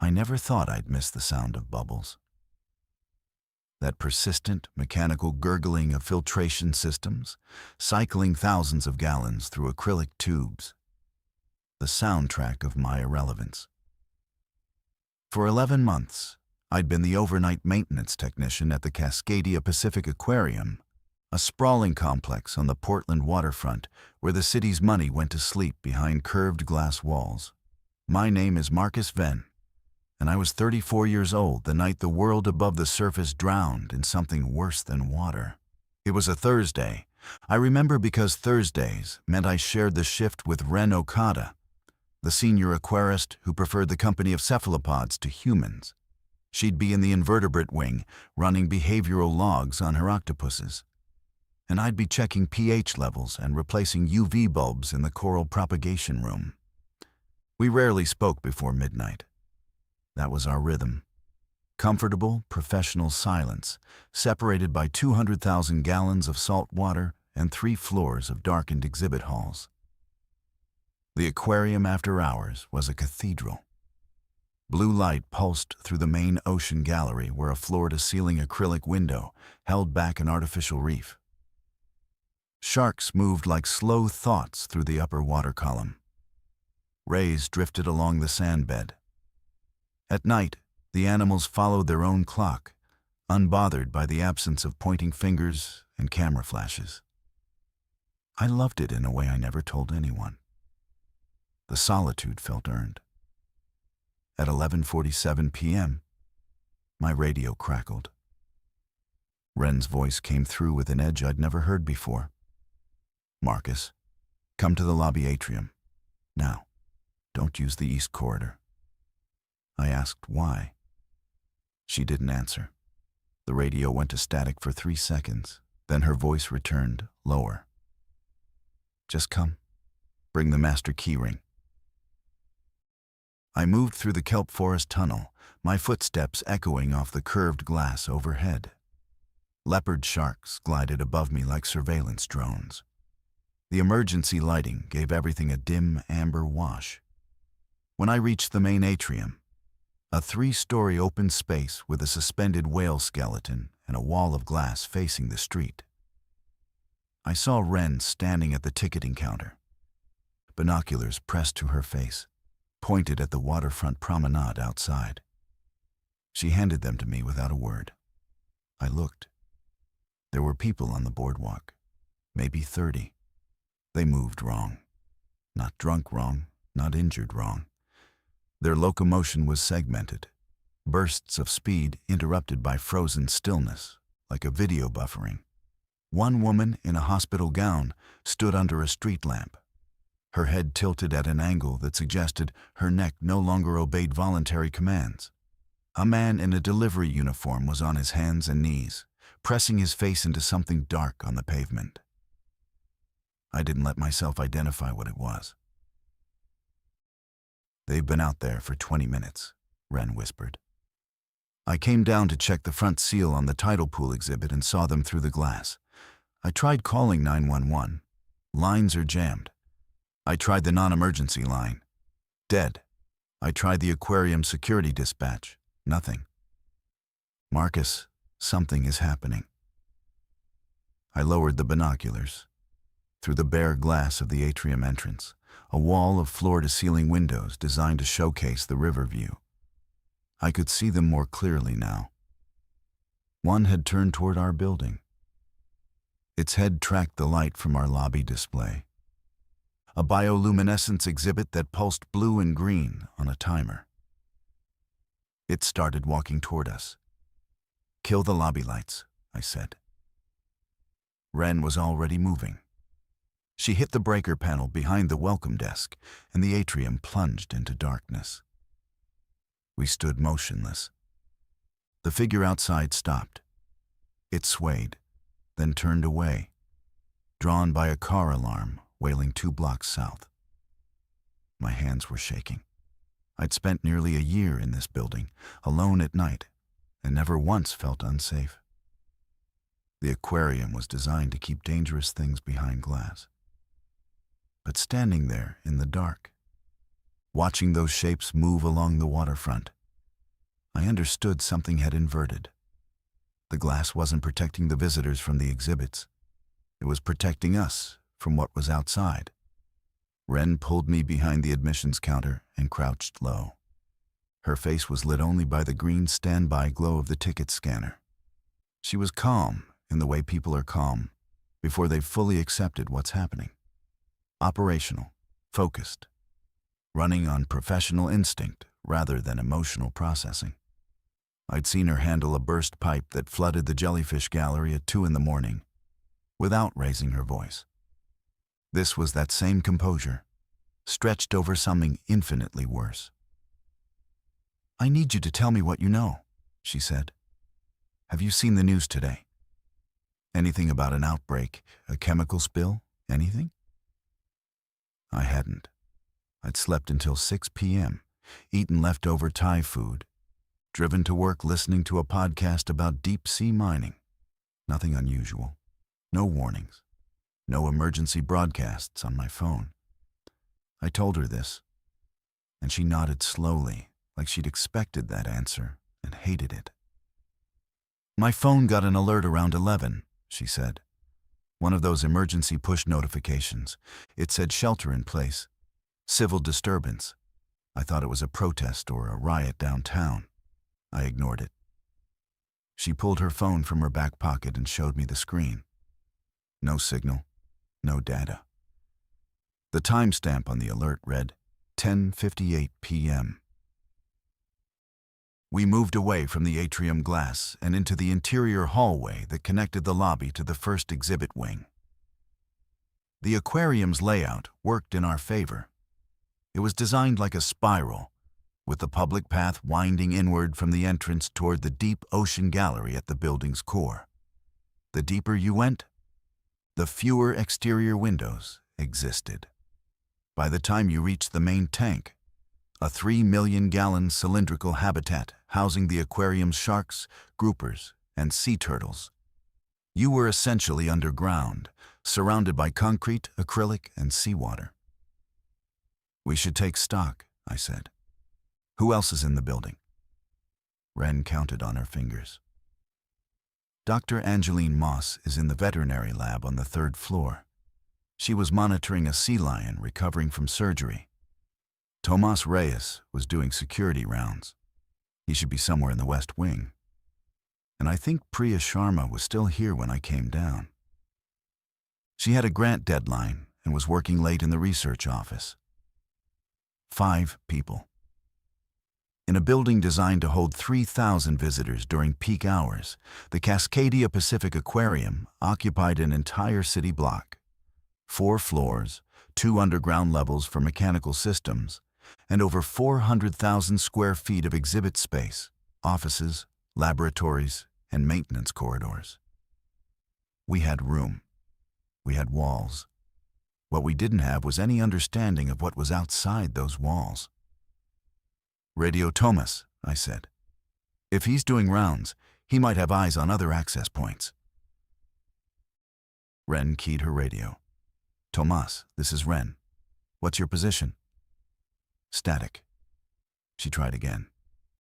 I never thought I'd miss the sound of bubbles. That persistent, mechanical gurgling of filtration systems, cycling thousands of gallons through acrylic tubes. The soundtrack of my irrelevance. For 11 months, I'd been the overnight maintenance technician at the Cascadia Pacific Aquarium, a sprawling complex on the Portland waterfront where the city's money went to sleep behind curved glass walls. My name is Marcus Venn, and I was 34 years old the night the world above the surface drowned in something worse than water. It was a Thursday. I remember because Thursdays meant I shared the shift with Ren Okada, the senior aquarist who preferred the company of cephalopods to humans. She'd be in the invertebrate wing, running behavioral logs on her octopuses. And I'd be checking pH levels and replacing UV bulbs in the coral propagation room. We rarely spoke before midnight. That was our rhythm. Comfortable, professional silence, separated by 200,000 gallons of salt water and 3 floors of darkened exhibit halls. The aquarium after hours was a cathedral. Blue light pulsed through the main ocean gallery where a floor-to-ceiling acrylic window held back an artificial reef. Sharks moved like slow thoughts through the upper water column. Rays drifted along the sand bed. At night, the animals followed their own clock, unbothered by the absence of pointing fingers and camera flashes. I loved it in a way I never told anyone. The solitude felt earned. At 11:47 p.m., my radio crackled. Ren's voice came through with an edge I'd never heard before. "Marcus, come to the lobby atrium. Now, don't use the east corridor." I asked why. She didn't answer. The radio went to static for 3 seconds, then her voice returned, lower. "Just come. Bring the master keyring." I moved through the kelp forest tunnel, my footsteps echoing off the curved glass overhead. Leopard sharks glided above me like surveillance drones. The emergency lighting gave everything a dim amber wash. When I reached the main atrium, a 3-story open space with a suspended whale skeleton and a wall of glass facing the street. I saw Ren standing at the ticketing counter. Binoculars pressed to her face, pointed at the waterfront promenade outside. She handed them to me without a word. I looked. There were people on the boardwalk, maybe 30. They moved wrong. Not drunk wrong, not injured wrong. Their locomotion was segmented, bursts of speed interrupted by frozen stillness, like a video buffering. One woman in a hospital gown stood under a street lamp, her head tilted at an angle that suggested her neck no longer obeyed voluntary commands. A man in a delivery uniform was on his hands and knees, pressing his face into something dark on the pavement. I didn't let myself identify what it was. "They've been out there for 20 minutes, Ren whispered. I came down to check the front seal on the tidal pool exhibit and saw them through the glass. I tried calling 911. Lines are jammed. I tried the non-emergency line. Dead. I tried the aquarium security dispatch. Nothing. Marcus, something is happening." I lowered the binoculars. Through the bare glass of the atrium entrance, a wall of floor-to-ceiling windows designed to showcase the river view. I could see them more clearly now. One had turned toward our building. Its head tracked the light from our lobby display, a bioluminescence exhibit that pulsed blue and green on a timer. It started walking toward us. "Kill the lobby lights," I said. Ren was already moving. She hit the breaker panel behind the welcome desk, and the atrium plunged into darkness. We stood motionless. The figure outside stopped. It swayed, then turned away, drawn by a car alarm wailing 2 blocks south. My hands were shaking. I'd spent nearly a year in this building, alone at night, and never once felt unsafe. The aquarium was designed to keep dangerous things behind glass. But standing there in the dark, watching those shapes move along the waterfront, I understood something had inverted. The glass wasn't protecting the visitors from the exhibits. It was protecting us from what was outside. Wren pulled me behind the admissions counter and crouched low. Her face was lit only by the green standby glow of the ticket scanner. She was calm in the way people are calm before they've fully accepted what's happening. Operational, focused, running on professional instinct rather than emotional processing. I'd seen her handle a burst pipe that flooded the jellyfish gallery at 2 a.m. without raising her voice. This was that same composure, stretched over something infinitely worse. "I need you to tell me what you know," she said. "Have you seen the news today? Anything about an outbreak, a chemical spill, anything?" I hadn't. I'd slept until 6 p.m., eaten leftover Thai food, driven to work listening to a podcast about deep-sea mining. Nothing unusual. No warnings. No emergency broadcasts on my phone. I told her this, and she nodded slowly, like she'd expected that answer and hated it. "My phone got an alert around 11, she said. "One of those emergency push notifications. It said shelter in place. Civil disturbance. I thought it was a protest or a riot downtown. I ignored it." She pulled her phone from her back pocket and showed me the screen. No signal, no data. The timestamp on the alert read 10:58 p.m. We moved away from the atrium glass and into the interior hallway that connected the lobby to the first exhibit wing. The aquarium's layout worked in our favor. It was designed like a spiral, with the public path winding inward from the entrance toward the deep ocean gallery at the building's core. The deeper you went, the fewer exterior windows existed. By the time you reached the main tank, a 3 million-gallon cylindrical habitat housing the aquarium's sharks, groupers, and sea turtles, you were essentially underground, surrounded by concrete, acrylic, and seawater. "We should take stock," I said. "Who else is in the building?" Wren counted on her fingers. "Dr. Angeline Moss is in the veterinary lab on the 3rd floor. She was monitoring a sea lion recovering from surgery. Tomas Reyes was doing security rounds. He should be somewhere in the West Wing. And I think Priya Sharma was still here when I came down. She had a grant deadline and was working late in the research office." 5 people. In a building designed to hold 3,000 visitors during peak hours, the Cascadia Pacific Aquarium occupied an entire city block. 4 floors, 2 underground levels for mechanical systems, and over 400,000 square feet of exhibit space, offices, laboratories, and maintenance corridors. We had room. We had walls. What we didn't have was any understanding of what was outside those walls. "Radio Thomas," I said. "If he's doing rounds, he might have eyes on other access points." Wren keyed her radio. "Tomas, this is Wren. What's your position?" "Static." She tried again.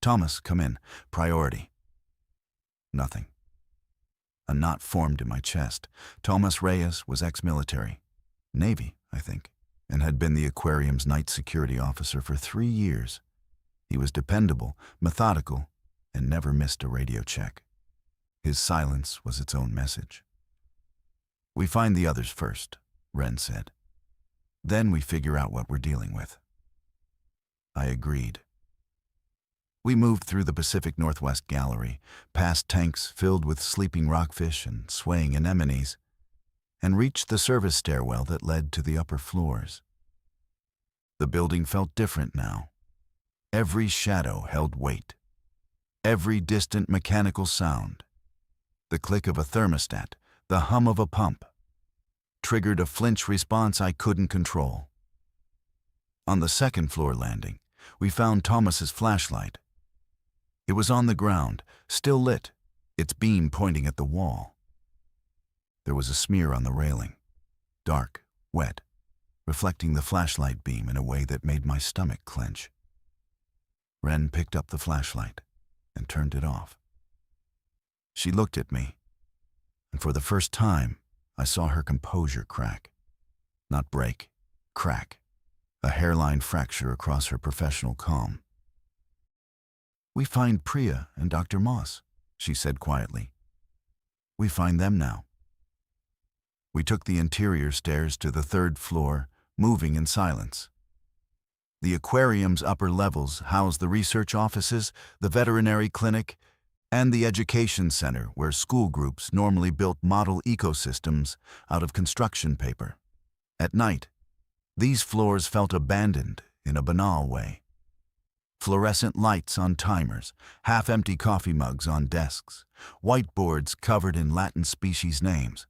"Thomas, come in. Priority." Nothing. A knot formed in my chest. Tomas Reyes was ex-military. Navy, I think, and had been the aquarium's night security officer for 3 years. He was dependable, methodical, and never missed a radio check. His silence was its own message. "We find the others first," Wren said. "Then we figure out what we're dealing with." I agreed. We moved through the Pacific Northwest Gallery, past tanks filled with sleeping rockfish and swaying anemones, and reached the service stairwell that led to the upper floors. The building felt different now. Every shadow held weight. Every distant mechanical sound, the click of a thermostat, the hum of a pump, triggered a flinch response I couldn't control. On the 2nd floor landing, we found Thomas's flashlight. It was on the ground, still lit, its beam pointing at the wall. There was a smear on the railing, dark, wet, reflecting the flashlight beam in a way that made my stomach clench. Wren picked up the flashlight. and turned it off. She looked at me, and for the first time, I saw her composure crack. Not break, crack. A hairline fracture across her professional calm. "We find Priya and Dr. Moss," she said quietly. "We find them now." We took the interior stairs to the 3rd floor, moving in silence. The aquarium's upper levels house the research offices, the veterinary clinic, and the education center where school groups normally built model ecosystems out of construction paper. At night, these floors felt abandoned in a banal way. Fluorescent lights on timers, half-empty coffee mugs on desks, whiteboards covered in Latin species names.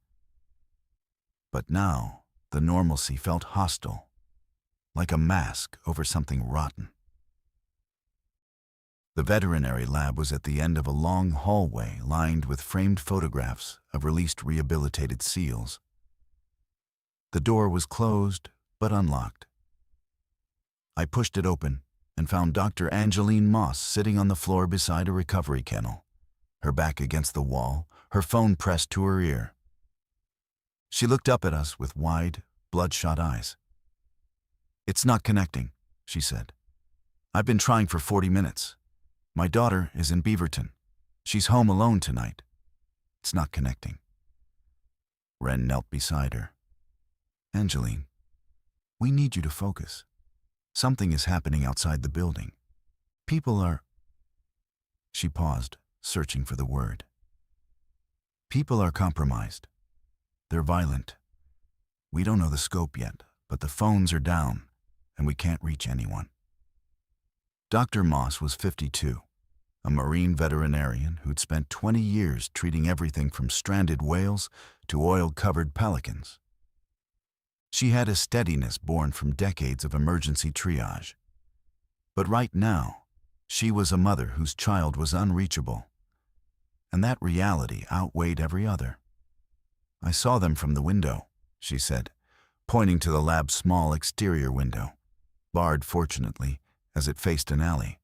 But now, the normalcy felt hostile, like a mask over something rotten. The veterinary lab was at the end of a long hallway lined with framed photographs of released rehabilitated seals. The door was closed but unlocked. I pushed it open and found Dr. Angeline Moss sitting on the floor beside a recovery kennel, her back against the wall, her phone pressed to her ear. She looked up at us with wide, bloodshot eyes. "It's not connecting," she said. "I've been trying for 40 minutes. My daughter is in Beaverton. She's home alone tonight. It's not connecting." Wren knelt beside her. "Angeline, we need you to focus. Something is happening outside the building. People are—" She paused, searching for the word. "People are compromised. They're violent. We don't know the scope yet, but the phones are down, and we can't reach anyone." Dr. Moss was 52, a marine veterinarian who'd spent 20 years treating everything from stranded whales to oil-covered pelicans. She had a steadiness born from decades of emergency triage. But right now, she was a mother whose child was unreachable, and that reality outweighed every other. "I saw them from the window," she said, pointing to the lab's small exterior window, barred fortunately, as it faced an alley.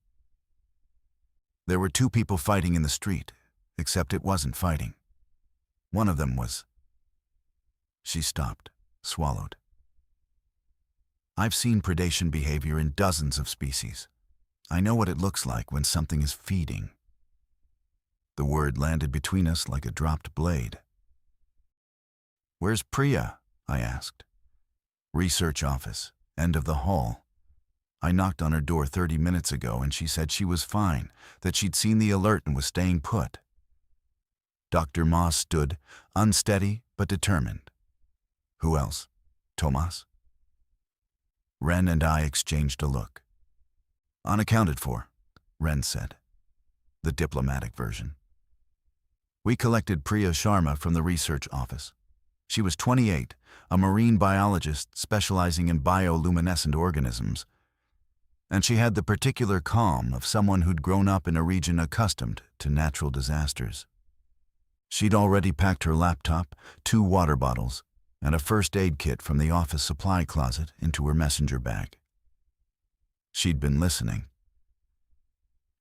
"There were 2 people fighting in the street, except it wasn't fighting. One of them was—" She stopped, swallowed. "I've seen predation behavior in dozens of species. I know what it looks like when something is feeding." The word landed between us like a dropped blade. "Where's Priya?" I asked. "Research office, end of the hall. I knocked on her door 30 minutes ago and she said she was fine, that she'd seen the alert and was staying put." Dr. Moss stood, unsteady but determined. "Who else? Tomas?" Wren and I exchanged a look. "Unaccounted for," Wren said. The diplomatic version. "We collected Priya Sharma from the research office. She was 28, a marine biologist specializing in bioluminescent organisms, and she had the particular calm of someone who'd grown up in a region accustomed to natural disasters. She'd already packed her laptop, 2 water bottles, and a first aid kit from the office supply closet into her messenger bag. She'd been listening.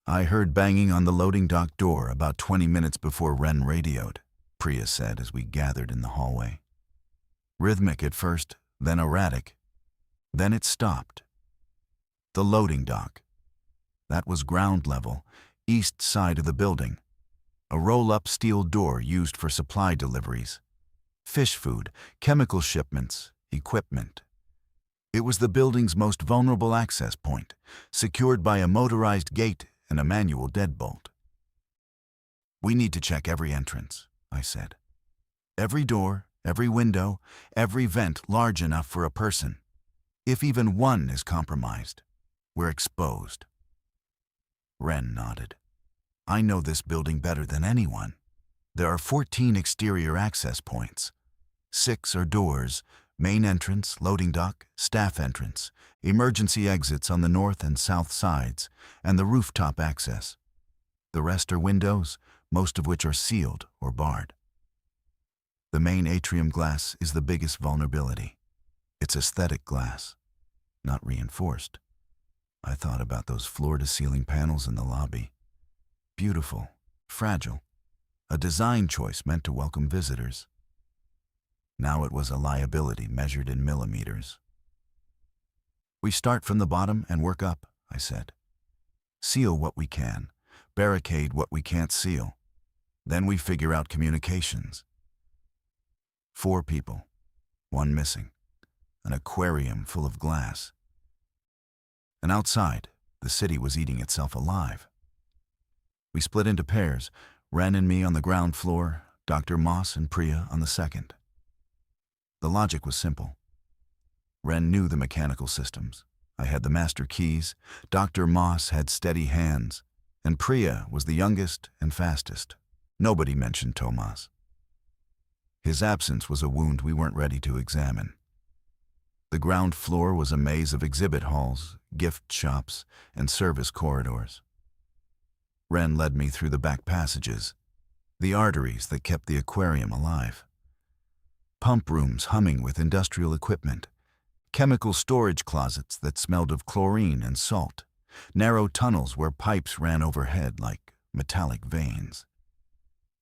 "I heard banging on the loading dock door about 20 minutes before Wren radioed," Priya said as we gathered in the hallway. "Rhythmic at first, then erratic. Then it stopped." The loading dock. That was ground level, east side of the building. A roll-up steel door used for supply deliveries. Fish food, chemical shipments, equipment. It was the building's most vulnerable access point, secured by a motorized gate and a manual deadbolt. "We need to check every entrance," I said. "Every door, every window, every vent large enough for a person. If even one is compromised, we're exposed." Wren nodded. "I know this building better than anyone. There are 14 exterior access points. 6 are doors, main entrance, loading dock, staff entrance, emergency exits on the north and south sides, and the rooftop access. The rest are windows, most of which are sealed or barred. The main atrium glass is the biggest vulnerability. It's aesthetic glass, not reinforced. I thought about those floor-to-ceiling panels in the lobby. beautiful, fragile, a design choice meant to welcome visitors. Now it was a liability measured in millimeters. "We start from the bottom and work up," I said. "Seal what we can, barricade what we can't seal. Then we figure out communications." 4 people, 1 missing, an aquarium full of glass. And outside, the city was eating itself alive. We split into pairs, Ren and me on the ground floor, Dr. Moss and Priya on the second. The logic was simple. Ren knew the mechanical systems. I had the master keys, Dr. Moss had steady hands, and Priya was the youngest and fastest. Nobody mentioned Tomas. His absence was a wound we weren't ready to examine. The ground floor was a maze of exhibit halls, gift shops, and service corridors. Ren led me through the back passages, the arteries that kept the aquarium alive. Pump rooms humming with industrial equipment, chemical storage closets that smelled of chlorine and salt, narrow tunnels where pipes ran overhead like metallic veins.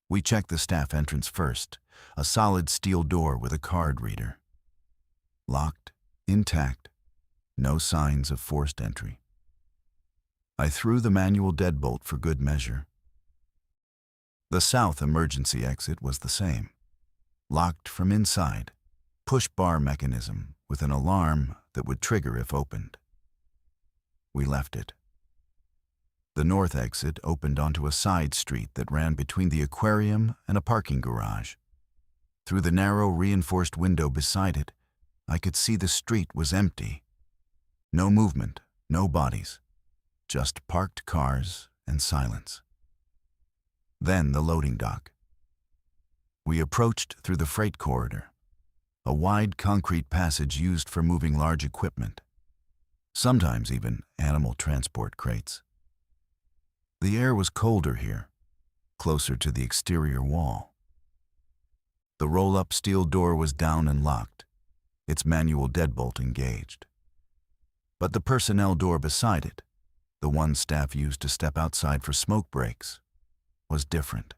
We checked the staff entrance first, a solid steel door with a card reader. Locked, intact, no signs of forced entry. I threw the manual deadbolt for good measure. The south emergency exit was the same. Locked from inside, push bar mechanism with an alarm that would trigger if opened. We left it. The north exit opened onto a side street that ran between the aquarium and a parking garage. Through the narrow reinforced window beside it, I could see the street was empty. No movement, no bodies, just parked cars and silence. Then the loading dock. We approached through the freight corridor, a wide concrete passage used for moving large equipment, sometimes even animal transport crates. The air was colder here, closer to the exterior wall. The roll-up steel door was down and locked, its manual deadbolt engaged. But the personnel door beside it, the one staff used to step outside for smoke breaks, was different.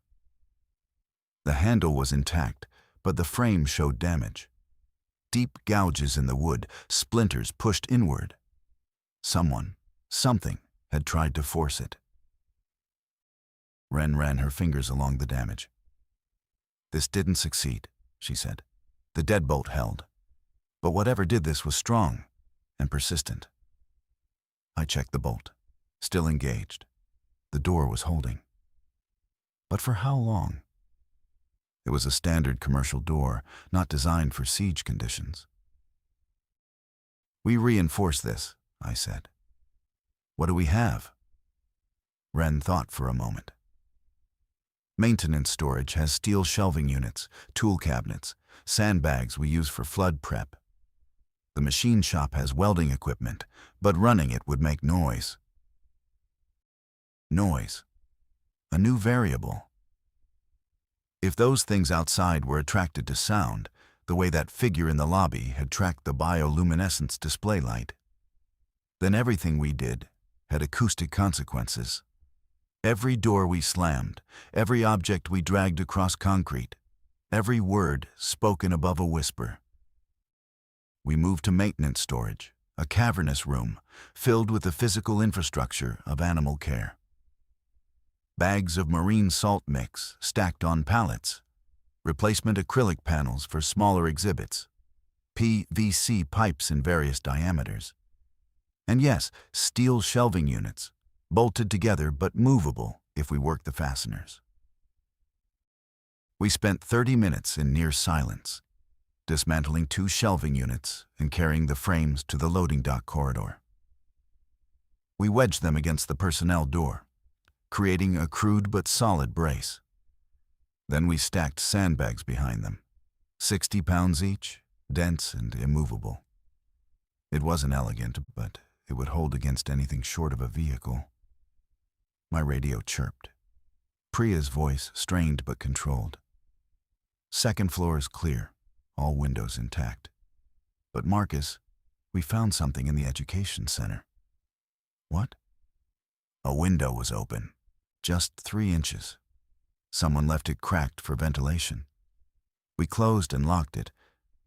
The handle was intact, but the frame showed damage. Deep gouges in the wood, splinters pushed inward. Something had tried to force it. Ren ran her fingers along the damage. "This didn't succeed," she said. "The deadbolt held. But whatever did this was strong and persistent." I checked the bolt, still engaged. The door was holding. But for how long? It was a standard commercial door, not designed for siege conditions. "We reinforce this," I said. "What do we have?" Ren thought for a moment. Maintenance storage has steel shelving units, tool cabinets, sandbags we use for flood prep. The machine shop has welding equipment, but running it would make noise. Noise. A new variable. If those things outside were attracted to sound, the way that figure in the lobby had tracked the bioluminescence display light, then everything we did had acoustic consequences. Every door we slammed, every object we dragged across concrete, every word spoken above a whisper. We moved to maintenance storage, a cavernous room filled with the physical infrastructure of animal care. Bags of marine salt mix stacked on pallets, replacement acrylic panels for smaller exhibits, PVC pipes in various diameters, and yes, steel shelving units, bolted together but movable if we worked the fasteners. We spent 30 minutes in near silence, dismantling 2 shelving units and carrying the frames to the loading dock corridor. We wedged them against the personnel door, creating a crude but solid brace. Then we stacked sandbags behind them, 60 pounds each, dense and immovable. It wasn't elegant, but it would hold against anything short of a vehicle. My radio chirped. Priya's voice strained but controlled. "Second floor is clear, all windows intact. But Marcus, we found something in the education center." "What?" "A window was open. Just 3 inches. Someone left it cracked for ventilation. We closed and locked it,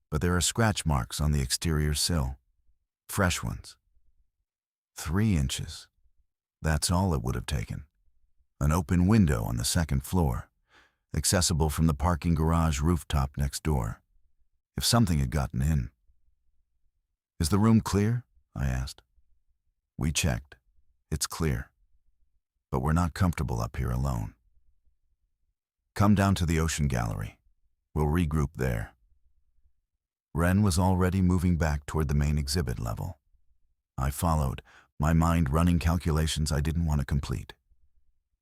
but there are scratch marks on the exterior sill. Fresh ones. 3 inches. That's all it would have taken. An open window on the second floor, accessible from the parking garage rooftop next door. If something had gotten in. Is the room clear? I asked. We checked. It's clear. But we're not comfortable up here alone. Come down to the ocean gallery. We'll regroup there. Wren was already moving back toward the main exhibit level. I followed, my mind running calculations I didn't want to complete.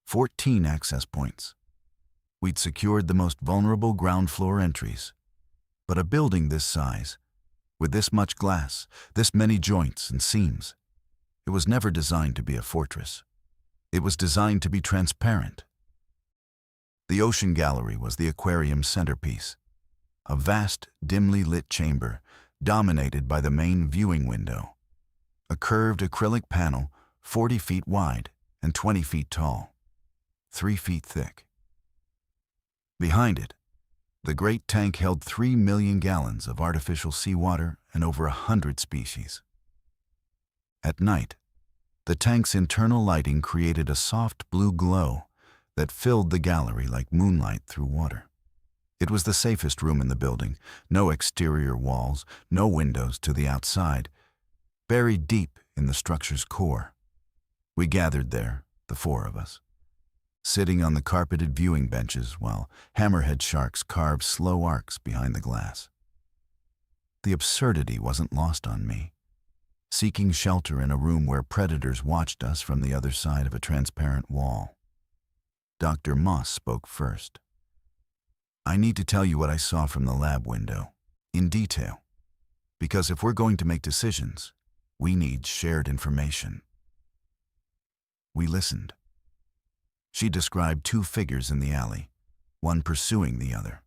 14 access points. We'd secured the most vulnerable ground floor entries. But a building this size, with this much glass, this many joints and seams, it was never designed to be a fortress. It was designed to be transparent. The ocean gallery was the aquarium's centerpiece, a vast, dimly lit chamber dominated by the main viewing window, a curved acrylic panel 40 feet wide and 20 feet tall, 3 feet thick. Behind it, the great tank held 3 million gallons of artificial seawater and over 100 species. At night, the tank's internal lighting created a soft blue glow that filled the gallery like moonlight through water. It was the safest room in the building, no exterior walls, no windows to the outside, buried deep in the structure's core. We gathered there, the 4 of us, sitting on the carpeted viewing benches while hammerhead sharks carved slow arcs behind the glass. The absurdity wasn't lost on me. Seeking shelter in a room where predators watched us from the other side of a transparent wall. Dr. Moss spoke first. I need to tell you what I saw from the lab window, in detail, because if we're going to make decisions, we need shared information. We listened. She described 2 figures in the alley, one pursuing the other.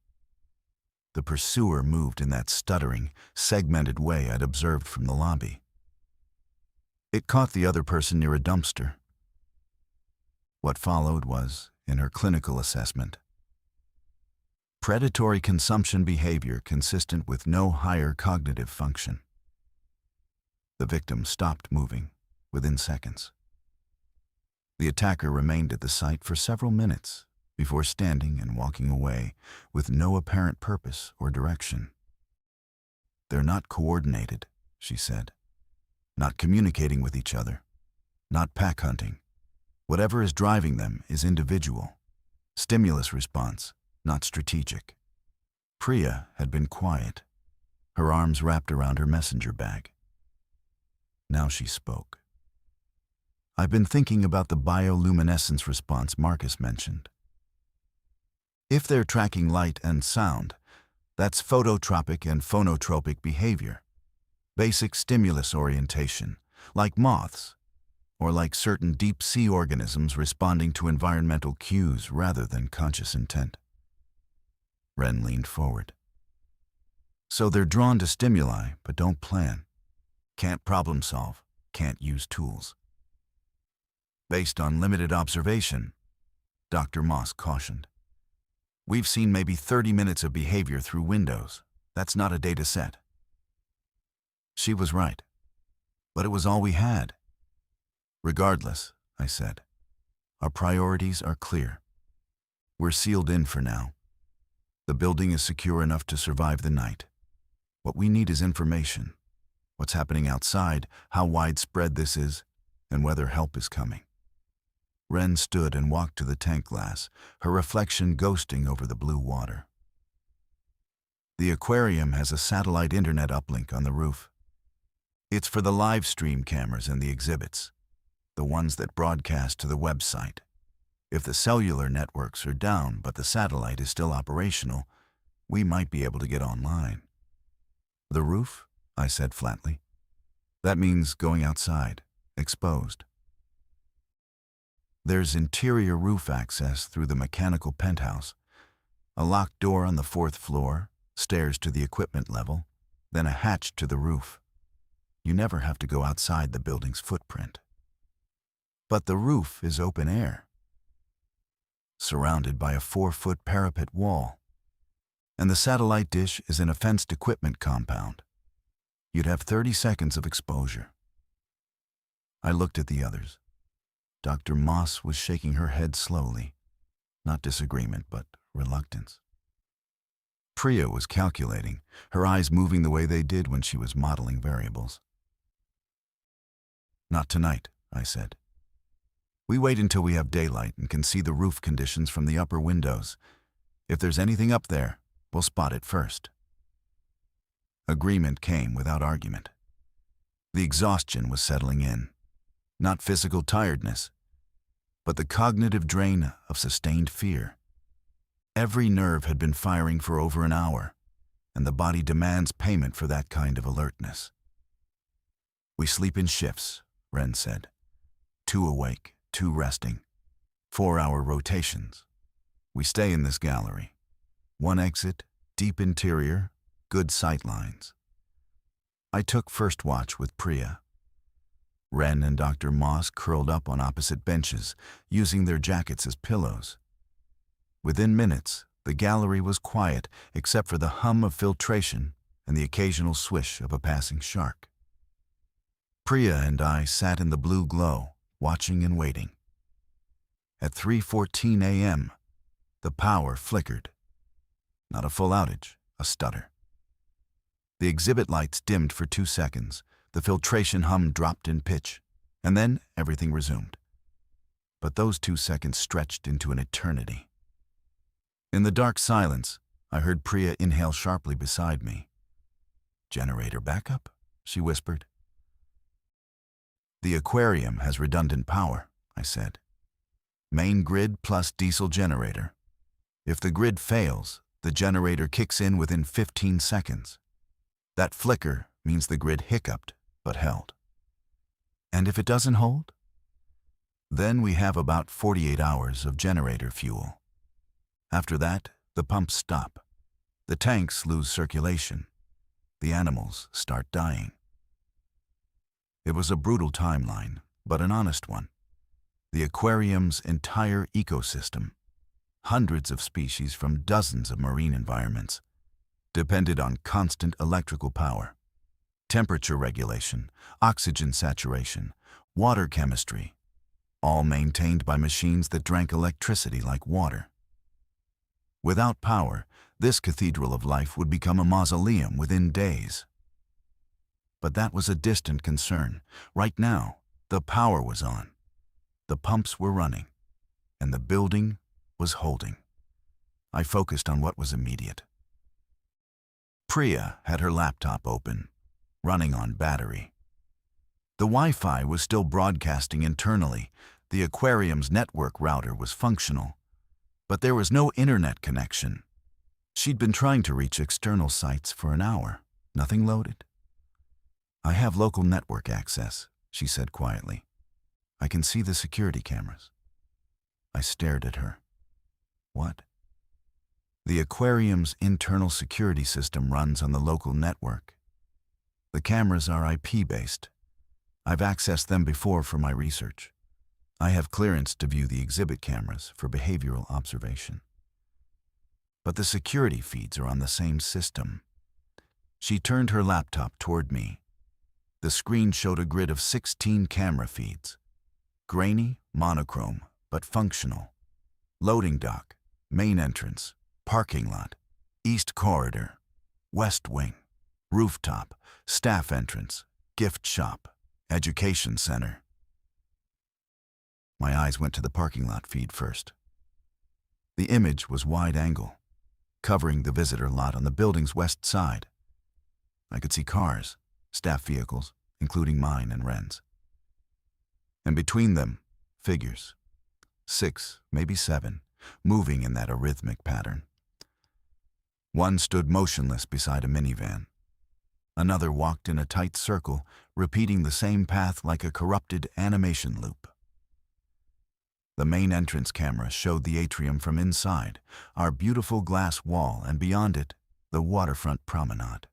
The pursuer moved in that stuttering, segmented way I'd observed from the lobby. It caught the other person near a dumpster. What followed was, in her clinical assessment, predatory consumption behavior consistent with no higher cognitive function. The victim stopped moving within seconds. The attacker remained at the site for several minutes before standing and walking away with no apparent purpose or direction. They're not coordinated, she said. Not communicating with each other. Not pack hunting. Whatever is driving them is individual. Stimulus response, not strategic. Priya had been quiet, her arms wrapped around her messenger bag. Now she spoke. I've been thinking about the bioluminescence response Marcus mentioned. If they're tracking light and sound, that's phototropic and phonotropic behavior, basic stimulus orientation, like moths, or like certain deep-sea organisms responding to environmental cues rather than conscious intent. Wren leaned forward. So they're drawn to stimuli, but don't plan. Can't problem solve, can't use tools. Based on limited observation, Dr. Moss cautioned. We've seen maybe 30 minutes of behavior through windows. That's not a data set. She was right, but it was all we had. Regardless, I said, our priorities are clear. We're sealed in for now. The building is secure enough to survive the night. What we need is information. What's happening outside, how widespread this is, and whether help is coming. Wren stood and walked to the tank glass, her reflection ghosting over the blue water. The aquarium has a satellite internet uplink on the roof. It's for the live stream cameras and the exhibits, the ones that broadcast to the website. If the cellular networks are down but the satellite is still operational, we might be able to get online. The roof? I said flatly. That means going outside, exposed. There's interior roof access through the mechanical penthouse, a locked door on the 4th floor, stairs to the equipment level, then a hatch to the roof. You never have to go outside the building's footprint. But the roof is open air. surrounded by a 4-foot parapet wall. And the satellite dish is in a fenced equipment compound. You'd have 30 seconds of exposure. I looked at the others. Dr. Moss was shaking her head slowly. Not disagreement, but reluctance. Priya was calculating, her eyes moving the way they did when she was modeling variables. "Not tonight," I said. "We wait until we have daylight and can see the roof conditions from the upper windows. If there's anything up there, we'll spot it first." Agreement came without argument. The exhaustion was settling in. Not physical tiredness, but the cognitive drain of sustained fear. Every nerve had been firing for over an hour, and the body demands payment for that kind of alertness. "We sleep in shifts," Wren said. 2 awake, 2 resting. 4-hour rotations. We stay in this gallery. 1 exit, deep interior, good sight lines. I took first watch with Priya. Wren and Dr. Moss curled up on opposite benches, using their jackets as pillows. Within minutes, the gallery was quiet except for the hum of filtration and the occasional swish of a passing shark. Priya and I sat in the blue glow, watching and waiting. At 3:14 a.m., the power flickered. Not a full outage, a stutter. The exhibit lights dimmed for 2 seconds, the filtration hum dropped in pitch, and then everything resumed. But those 2 seconds stretched into an eternity. In the dark silence, I heard Priya inhale sharply beside me. "Generator backup?" she whispered. "The aquarium has redundant power," I said. "Main grid plus diesel generator. If the grid fails, the generator kicks in within 15 seconds. That flicker means the grid hiccuped, but held. And if it doesn't hold? Then we have about 48 hours of generator fuel. After that, the pumps stop. The tanks lose circulation. The animals start dying." It was a brutal timeline, but an honest one. The aquarium's entire ecosystem, hundreds of species from dozens of marine environments, depended on constant electrical power, temperature regulation, oxygen saturation, water chemistry, all maintained by machines that drank electricity like water. Without power, this cathedral of life would become a mausoleum within days. But that was a distant concern. Right now, the power was on. The pumps were running, and the building was holding. I focused on what was immediate. Priya had her laptop open, running on battery. The Wi-Fi was still broadcasting internally. The aquarium's network router was functional, but there was no internet connection. She'd been trying to reach external sites for an hour. Nothing loaded. "I have local network access," she said quietly. "I can see the security cameras." I stared at her. "What?" "The aquarium's internal security system runs on the local network. The cameras are IP-based. I've accessed them before for my research. I have clearance to view the exhibit cameras for behavioral observation. But the security feeds are on the same system." She turned her laptop toward me. The screen showed a grid of 16 camera feeds. Grainy, monochrome, but functional. Loading dock, main entrance, parking lot, east corridor, west wing, rooftop, staff entrance, gift shop, education center. My eyes went to the parking lot feed first. The image was wide angle, covering the visitor lot on the building's west side. I could see cars, staff vehicles, including mine and Wren's. And between them, figures. 6, maybe 7, moving in that arrhythmic pattern. One stood motionless beside a minivan. Another walked in a tight circle, repeating the same path like a corrupted animation loop. The main entrance camera showed the atrium from inside, our beautiful glass wall, and beyond it, the waterfront promenade.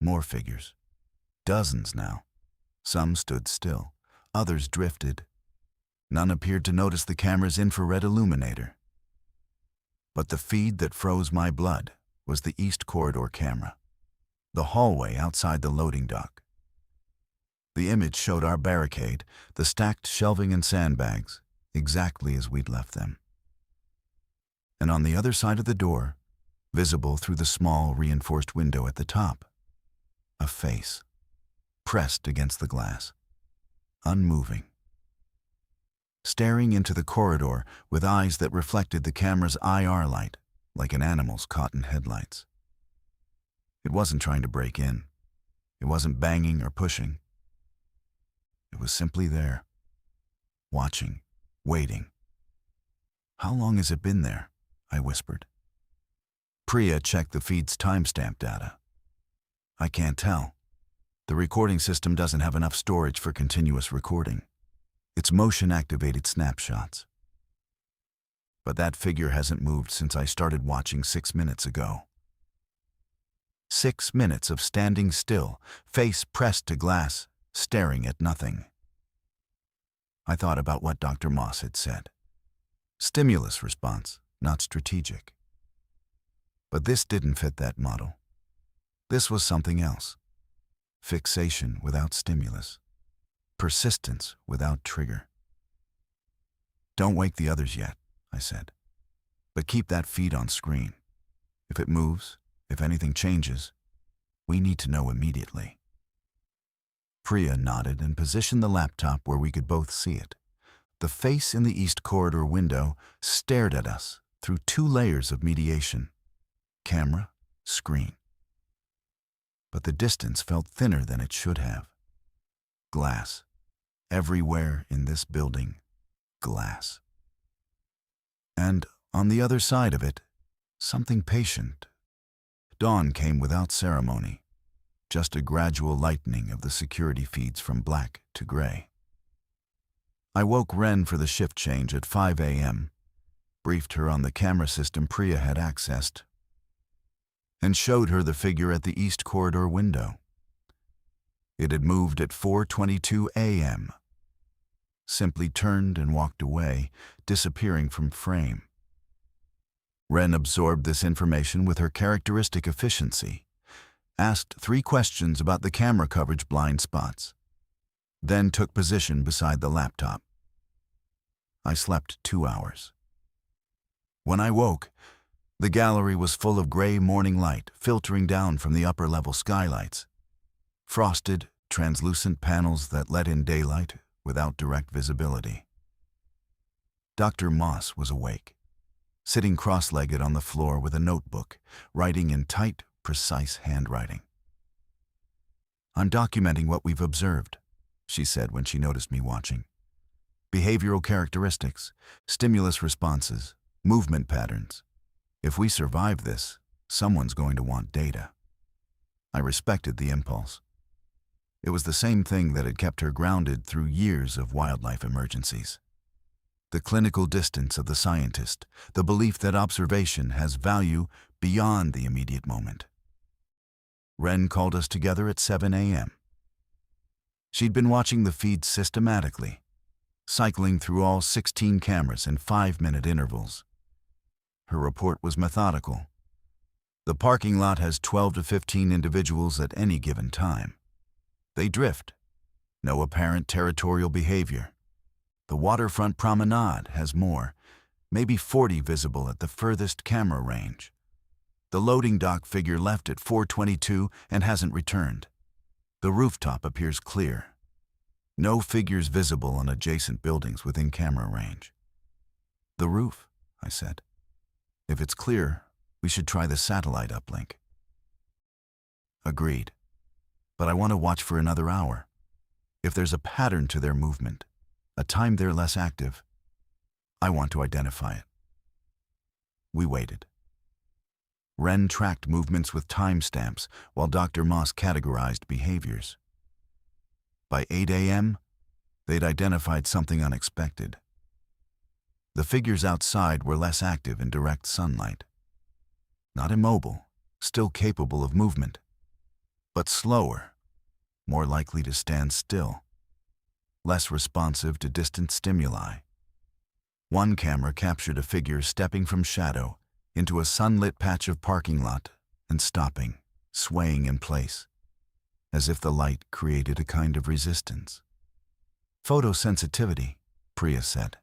More figures. Dozens now. Some stood still. Others drifted. None appeared to notice the camera's infrared illuminator. But the feed that froze my blood was the East Corridor camera, the hallway outside the loading dock. The image showed our barricade, the stacked shelving and sandbags, exactly as we'd left them. And on the other side of the door, visible through the small reinforced window at the top, a face, pressed against the glass, unmoving, staring into the corridor with eyes that reflected the camera's IR light like an animal's caught in headlights. It wasn't trying to break in. It wasn't banging or pushing. It was simply there, watching, waiting. "How long has it been there?" I whispered. Priya checked the feed's timestamp data. "I can't tell. The recording system doesn't have enough storage for continuous recording. It's motion-activated snapshots. But that figure hasn't moved since I started watching 6 minutes ago." 6 minutes of standing still, face pressed to glass, staring at nothing. I thought about what Dr. Moss had said. Stimulus response, not strategic. But this didn't fit that model. This was something else. Fixation without stimulus. Persistence without trigger. "Don't wake the others yet," I said. "But keep that feed on screen. If it moves, if anything changes, we need to know immediately." Priya nodded and positioned the laptop where we could both see it. The face in the East Corridor window stared at us through 2 layers of mediation. Camera, screen. But the distance felt thinner than it should have. Glass. Everywhere in this building, glass. And on the other side of it, something patient. Dawn came without ceremony, just a gradual lightening of the security feeds from black to gray. I woke Ren for the shift change at 5 a.m., briefed her on the camera system Priya had accessed, and showed her the figure at the East Corridor window. It had moved at 4:22 a.m., simply turned and walked away, disappearing from frame. Ren absorbed this information with her characteristic efficiency, asked 3 questions about the camera coverage blind spots, then took position beside the laptop. I slept 2 hours. When I woke, the gallery was full of gray morning light filtering down from the upper-level skylights, frosted, translucent panels that let in daylight without direct visibility. Dr. Moss was awake, sitting cross-legged on the floor with a notebook, writing in tight, precise handwriting. "I'm documenting what we've observed," she said when she noticed me watching. "Behavioral characteristics, stimulus responses, movement patterns. If we survive this, someone's going to want data." I respected the impulse. It was the same thing that had kept her grounded through years of wildlife emergencies. The clinical distance of the scientist, the belief that observation has value beyond the immediate moment. Ren called us together at 7 a.m. She'd been watching the feed systematically, cycling through all 16 cameras in 5-minute intervals. Her report was methodical. The parking lot has 12 to 15 individuals at any given time. They drift. No apparent territorial behavior. The waterfront promenade has more, maybe 40 visible at the furthest camera range. The loading dock figure left at 4:22 and hasn't returned. The rooftop appears clear. No figures visible on adjacent buildings within camera range. "The roof," I said. "If it's clear, we should try the satellite uplink." Agreed. But I want to watch for another hour. If there's a pattern to their movement, a time they're less active, I want to identify it. We waited. Ren tracked movements with timestamps while Dr. Moss categorized behaviors. By 8 a.m., they'd identified something unexpected. The figures outside were less active in direct sunlight. Not immobile, still capable of movement, but slower, more likely to stand still. less responsive to distant stimuli. One camera captured a figure stepping from shadow into a sunlit patch of parking lot and stopping, swaying in place, as if the light created a kind of resistance. Photosensitivity, Priya said.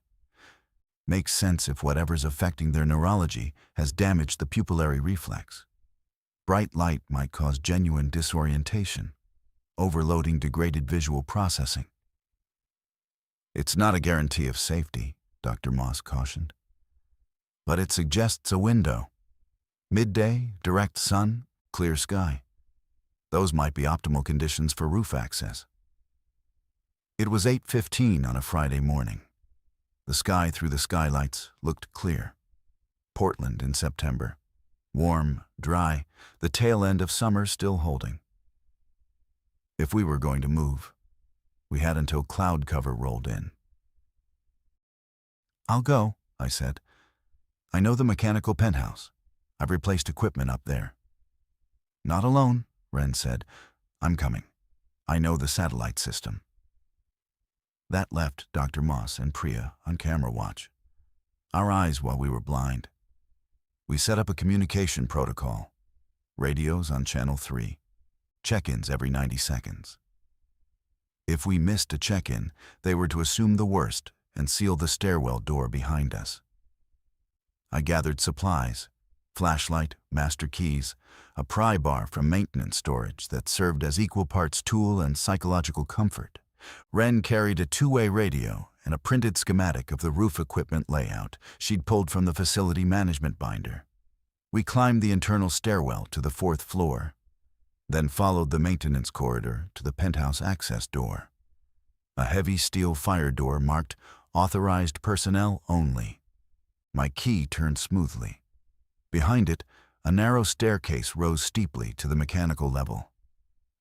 Makes sense if whatever's affecting their neurology has damaged the pupillary reflex. Bright light might cause genuine disorientation, overloading degraded visual processing. It's not a guarantee of safety, Dr. Moss cautioned. But it suggests a window. Midday, direct sun, clear sky. Those might be optimal conditions for roof access. It was 8:15 on a Friday morning. The sky through the skylights looked clear. Portland in September. Warm, dry, the tail end of summer still holding. If we were going to move, we had until cloud cover rolled in. I'll go, I said. I know the mechanical penthouse. I've replaced equipment up there. Not alone, Wren said. I'm coming. I know the satellite system. That left Dr. Moss and Priya on camera watch. Our eyes while we were blind. We set up a communication protocol. Radios on channel 3. Check-ins every 90 seconds. If we missed a check-in, they were to assume the worst and seal the stairwell door behind us. I gathered supplies, flashlight, master keys, a pry bar from maintenance storage that served as equal parts tool and psychological comfort. Wren carried a two-way radio and a printed schematic of the roof equipment layout she'd pulled from the facility management binder. We climbed the internal stairwell to the 4th floor, then followed the maintenance corridor to the penthouse access door. A heavy steel fire door marked "Authorized Personnel Only." My key turned smoothly. Behind it, a narrow staircase rose steeply to the mechanical level.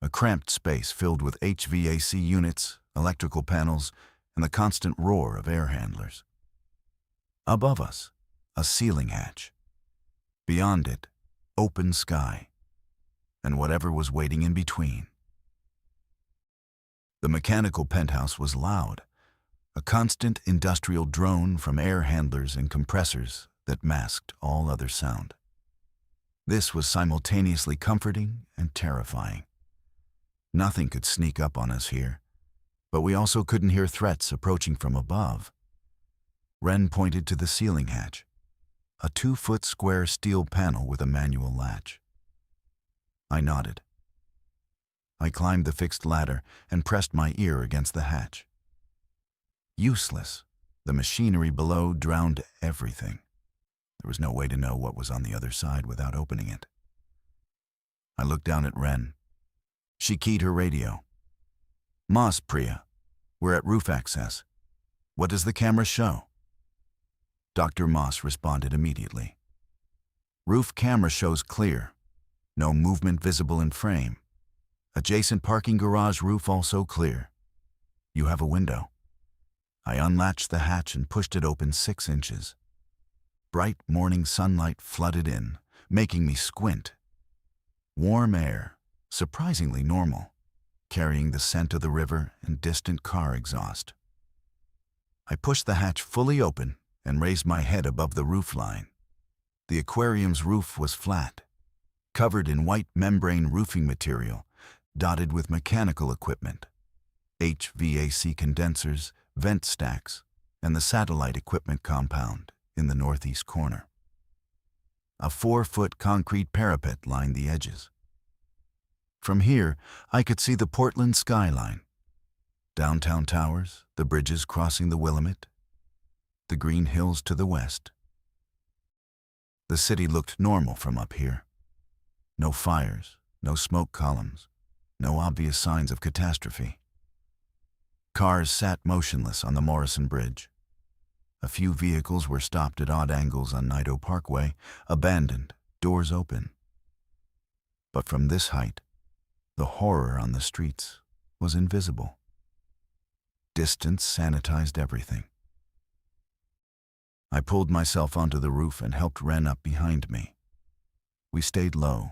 A cramped space filled with HVAC units, electrical panels, and the constant roar of air handlers. Above us, a ceiling hatch. Beyond it, open sky, and whatever was waiting in between. The mechanical penthouse was loud, a constant industrial drone from air handlers and compressors that masked all other sound. This was simultaneously comforting and terrifying. Nothing could sneak up on us here, but we also couldn't hear threats approaching from above. Wren pointed to the ceiling hatch, a 2-foot square steel panel with a manual latch. I nodded. I climbed the fixed ladder and pressed my ear against the hatch. Useless. The machinery below drowned everything. There was no way to know what was on the other side without opening it. I looked down at Wren. She keyed her radio. Moss, Priya. We're at roof access. What does the camera show? Dr. Moss responded immediately. Roof camera shows clear. No movement visible in frame. Adjacent parking garage roof also clear. You have a window. I unlatched the hatch and pushed it open 6 inches. Bright morning sunlight flooded in, making me squint. Warm air, surprisingly normal, carrying the scent of the river and distant car exhaust. I pushed the hatch fully open and raised my head above the roof line. The aquarium's roof was flat, covered in white membrane roofing material, dotted with mechanical equipment, HVAC condensers, vent stacks, and the satellite equipment compound in the northeast corner. A 4-foot concrete parapet lined the edges. From here, I could see the Portland skyline, downtown towers, the bridges crossing the Willamette, the green hills to the west. The city looked normal from up here. No fires, no smoke columns, no obvious signs of catastrophe. Cars sat motionless on the Morrison Bridge. A few vehicles were stopped at odd angles on Nido Parkway, abandoned, doors open. But from this height, the horror on the streets was invisible. Distance sanitized everything. I pulled myself onto the roof and helped Wren up behind me. We stayed low,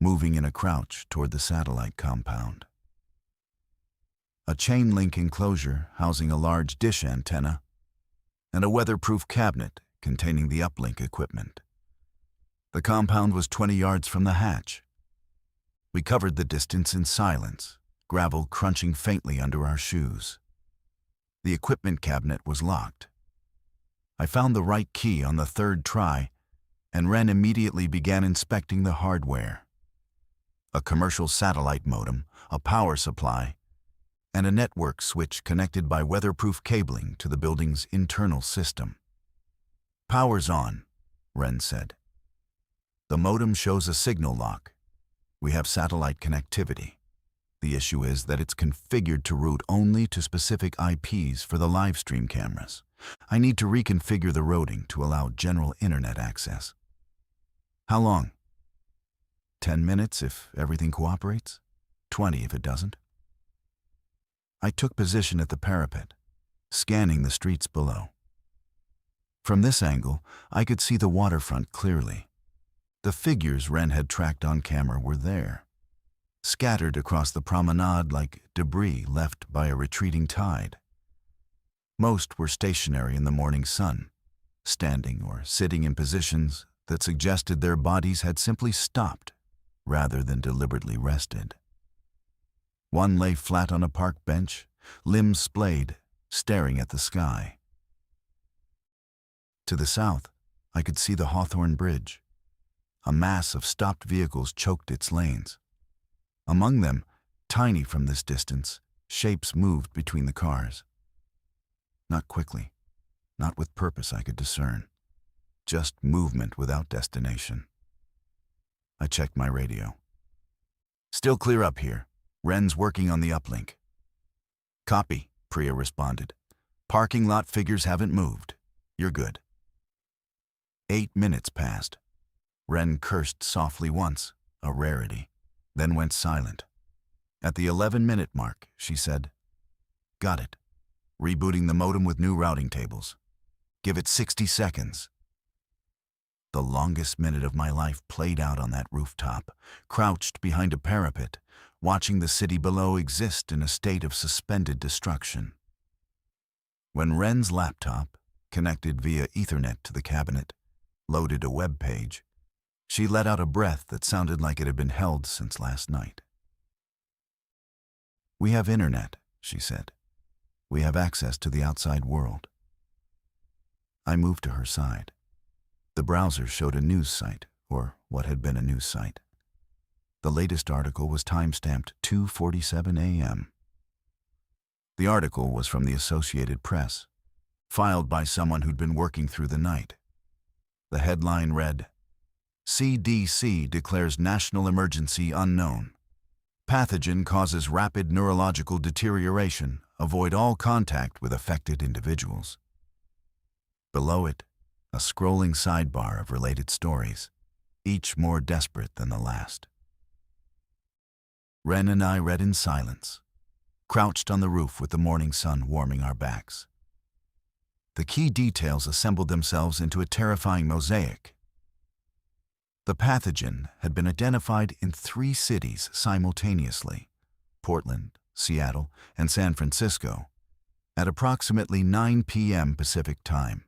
moving in a crouch toward the satellite compound. a chain-link enclosure housing a large dish antenna, and a weatherproof cabinet containing the uplink equipment. The compound was 20 yards from the hatch. We covered the distance in silence, gravel crunching faintly under our shoes. The equipment cabinet was locked. I found the right key on the third try, and Wren immediately began inspecting the hardware. A commercial satellite modem, a power supply, and a network switch connected by weatherproof cabling to the building's internal system. "Power's on," Wren said. "The modem shows a signal lock. We have satellite connectivity. The issue is that it's configured to route only to specific IPs for the live stream cameras. I need to reconfigure the routing to allow general internet access." "How long?" 10 minutes if everything cooperates, 20 if it doesn't." I took position at the parapet, scanning the streets below. From this angle, I could see the waterfront clearly. The figures Wren had tracked on camera were there, scattered across the promenade like debris left by a retreating tide. Most were stationary in the morning sun, standing or sitting in positions that suggested their bodies had simply stopped rather than deliberately rested. One lay flat on a park bench, limbs splayed, staring at the sky. To the south, I could see the Hawthorne Bridge. A mass of stopped vehicles choked its lanes. Among them, tiny from this distance, shapes moved between the cars. Not quickly, not with purpose I could discern, just movement without destination. I checked my radio. "Still clear up here. Wren's working on the uplink." "Copy," Priya responded. "Parking lot figures haven't moved. You're good." 8 minutes passed. Wren cursed softly once, a rarity, then went silent. At the 11-minute mark, she said, "Got it. Rebooting the modem with new routing tables. Give it 60 seconds." The longest minute of my life played out on that rooftop, crouched behind a parapet, watching the city below exist in a state of suspended destruction. When Wren's laptop, connected via Ethernet to the cabinet, loaded a web page, she let out a breath that sounded like it had been held since last night. "We have internet," she said. "We have access to the outside world." I moved to her side. The browser showed a news site, or what had been a news site. The latest article was time-stamped 2:47 a.m. The article was from the Associated Press, filed by someone who'd been working through the night. The headline read, "CDC declares national emergency unknown. Pathogen causes rapid neurological deterioration. Avoid all contact with affected individuals." Below it, a scrolling sidebar of related stories, each more desperate than the last. Wren and I read in silence, crouched on the roof with the morning sun warming our backs. The key details assembled themselves into a terrifying mosaic. The pathogen had been identified in 3 cities simultaneously, Portland, Seattle, and San Francisco, at approximately 9 p.m. Pacific time.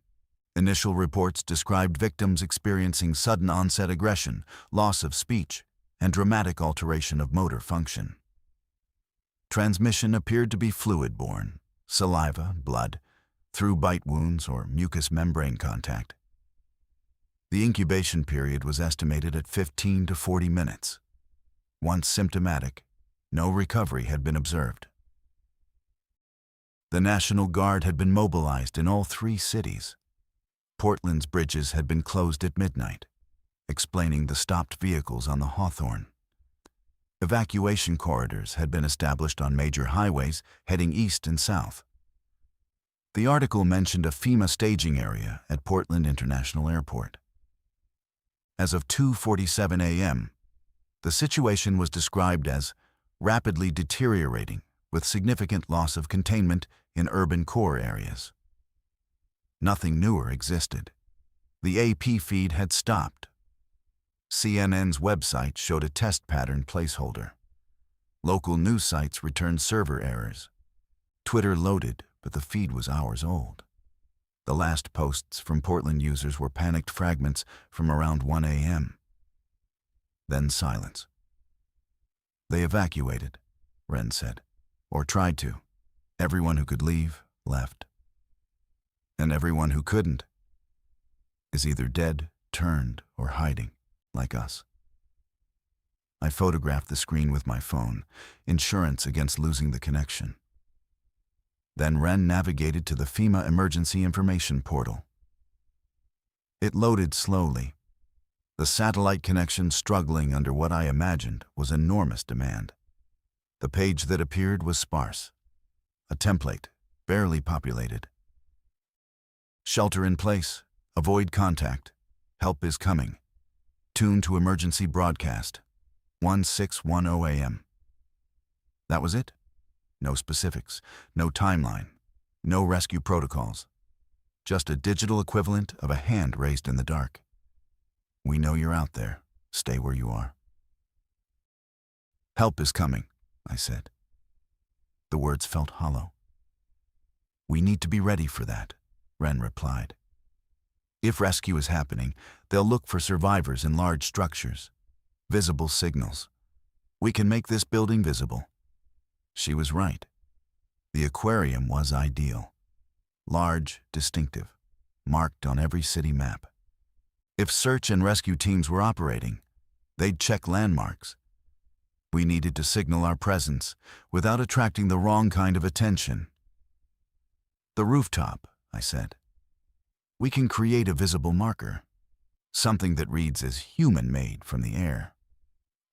Initial reports described victims experiencing sudden onset aggression, loss of speech, and dramatic alteration of motor function. Transmission appeared to be fluid-borne, saliva, blood, through bite wounds or mucous membrane contact. The incubation period was estimated at 15 to 40 minutes. Once symptomatic, no recovery had been observed. The National Guard had been mobilized in all 3 cities. Portland's bridges had been closed at midnight, explaining the stopped vehicles on the Hawthorne. Evacuation corridors had been established on major highways heading east and south. The article mentioned a FEMA staging area at Portland International Airport. As of 2:47 a.m., the situation was described as rapidly deteriorating with significant loss of containment in urban core areas. Nothing newer existed. The AP feed had stopped. CNN's website showed a test pattern placeholder. Local news sites returned server errors, Twitter loaded, but the feed was hours old. The last posts from Portland users were panicked fragments from around 1 a.m. Then silence. They evacuated, Wren said, or tried to. Everyone who could leave, left. And everyone who couldn't is either dead, turned, or hiding, like us. I photographed the screen with my phone, insurance against losing the connection. Then Wren navigated to the FEMA Emergency Information Portal. It loaded slowly, the satellite connection struggling under what I imagined was enormous demand. The page that appeared was sparse, a template, barely populated. Shelter in place, avoid contact, help is coming. Tune to emergency broadcast, 1610 a.m. That was it? No specifics, no timeline, no rescue protocols. Just a digital equivalent of a hand raised in the dark. We know you're out there. Stay where you are. Help is coming, I said. The words felt hollow. We need to be ready for that, Wren replied. If rescue is happening, they'll look for survivors in large structures. Visible signals. We can make this building visible. She was right. The aquarium was ideal. Large, distinctive, marked on every city map. If search and rescue teams were operating, they'd check landmarks. We needed to signal our presence without attracting the wrong kind of attention. The rooftop, I said. We can create a visible marker, something that reads as human-made from the air.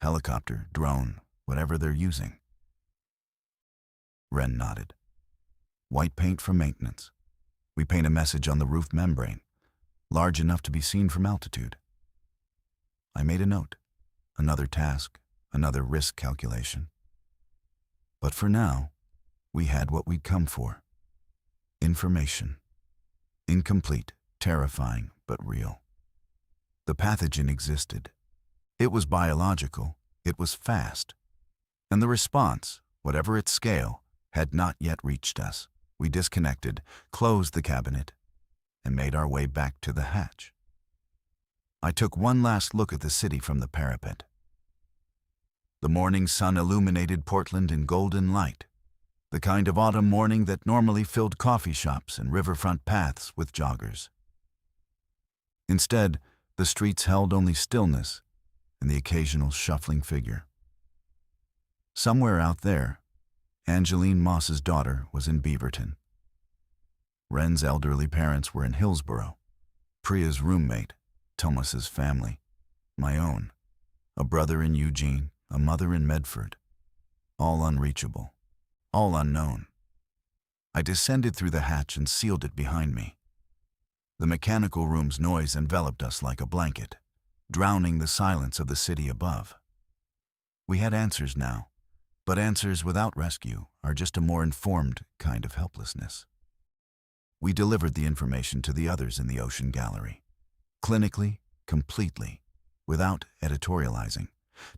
Helicopter, drone, whatever they're using. Wren nodded. White paint for maintenance. We paint a message on the roof membrane, large enough to be seen from altitude. I made a note. Another task, another risk calculation. But for now, we had what we'd come for. Information. Incomplete, terrifying, but real. The pathogen existed. It was biological. It was fast. And the response, whatever its scale, had not yet reached us. We disconnected, closed the cabinet, and made our way back to the hatch. I took one last look at the city from the parapet. The morning sun illuminated Portland in golden light, the kind of autumn morning that normally filled coffee shops and riverfront paths with joggers. Instead, the streets held only stillness and the occasional shuffling figure. Somewhere out there, Angeline Moss's daughter was in Beaverton. Wren's elderly parents were in Hillsborough. Priya's roommate, Thomas's family, my own, a brother in Eugene, a mother in Medford. All unreachable, all unknown. I descended through the hatch and sealed it behind me. The mechanical room's noise enveloped us like a blanket, drowning the silence of the city above. We had answers now, but answers without rescue are just a more informed kind of helplessness. We delivered the information to the others in the ocean gallery. Clinically, completely, without editorializing.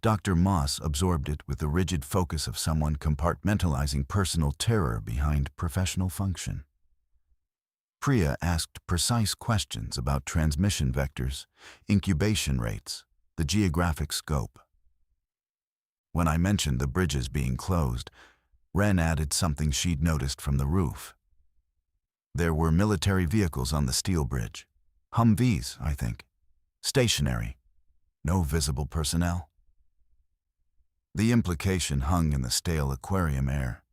Dr. Moss absorbed it with the rigid focus of someone compartmentalizing personal terror behind professional function. Priya asked precise questions about transmission vectors, incubation rates, the geographic scope. When I mentioned the bridges being closed, Wren added something she'd noticed from the roof. There were military vehicles on the steel bridge. Humvees, I think. Stationary. No visible personnel. The implication hung in the stale aquarium air.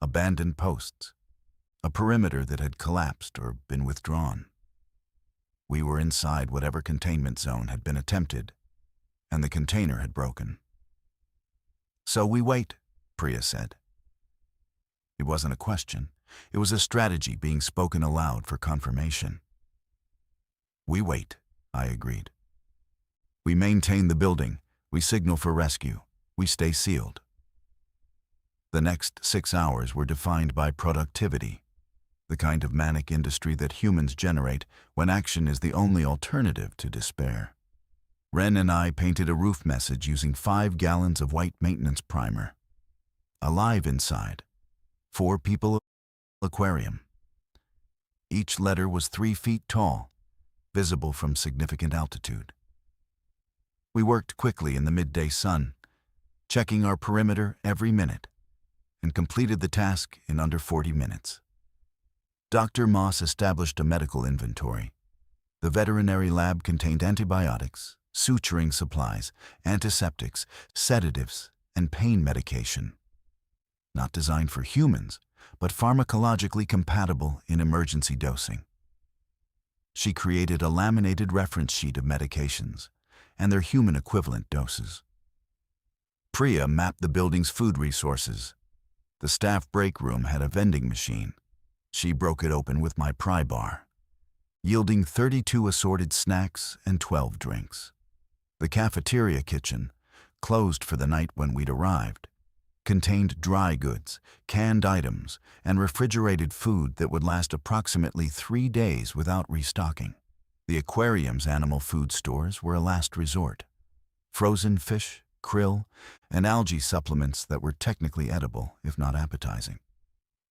Abandoned posts. A perimeter that had collapsed or been withdrawn. We were inside whatever containment zone had been attempted, and the container had broken. So we wait, Priya said. It wasn't a question. It was a strategy being spoken aloud for confirmation. We wait, I agreed. We maintain the building. We signal for rescue. We stay sealed. The next 6 hours were defined by productivity, the kind of manic industry that humans generate when action is the only alternative to despair. Wren and I painted a roof message using 5 gallons of white maintenance primer. Alive inside. 4 people Aquarium. Each letter was 3 feet tall, visible from significant altitude. We worked quickly in the midday sun, checking our perimeter every minute, and completed the task in under 40 minutes. Dr. Moss established a medical inventory. The veterinary lab contained antibiotics, suturing supplies, antiseptics, sedatives, and pain medication. Not designed for humans, but pharmacologically compatible in emergency dosing. She created a laminated reference sheet of medications and their human equivalent doses. Priya mapped the building's food resources. The staff break room had a vending machine. She broke it open with my pry bar, yielding 32 assorted snacks and 12 drinks. The cafeteria kitchen, closed for the night when we'd arrived, contained dry goods, canned items, and refrigerated food that would last approximately 3 days without restocking. The aquarium's animal food stores were a last resort. Frozen fish, krill, and algae supplements that were technically edible, if not appetizing.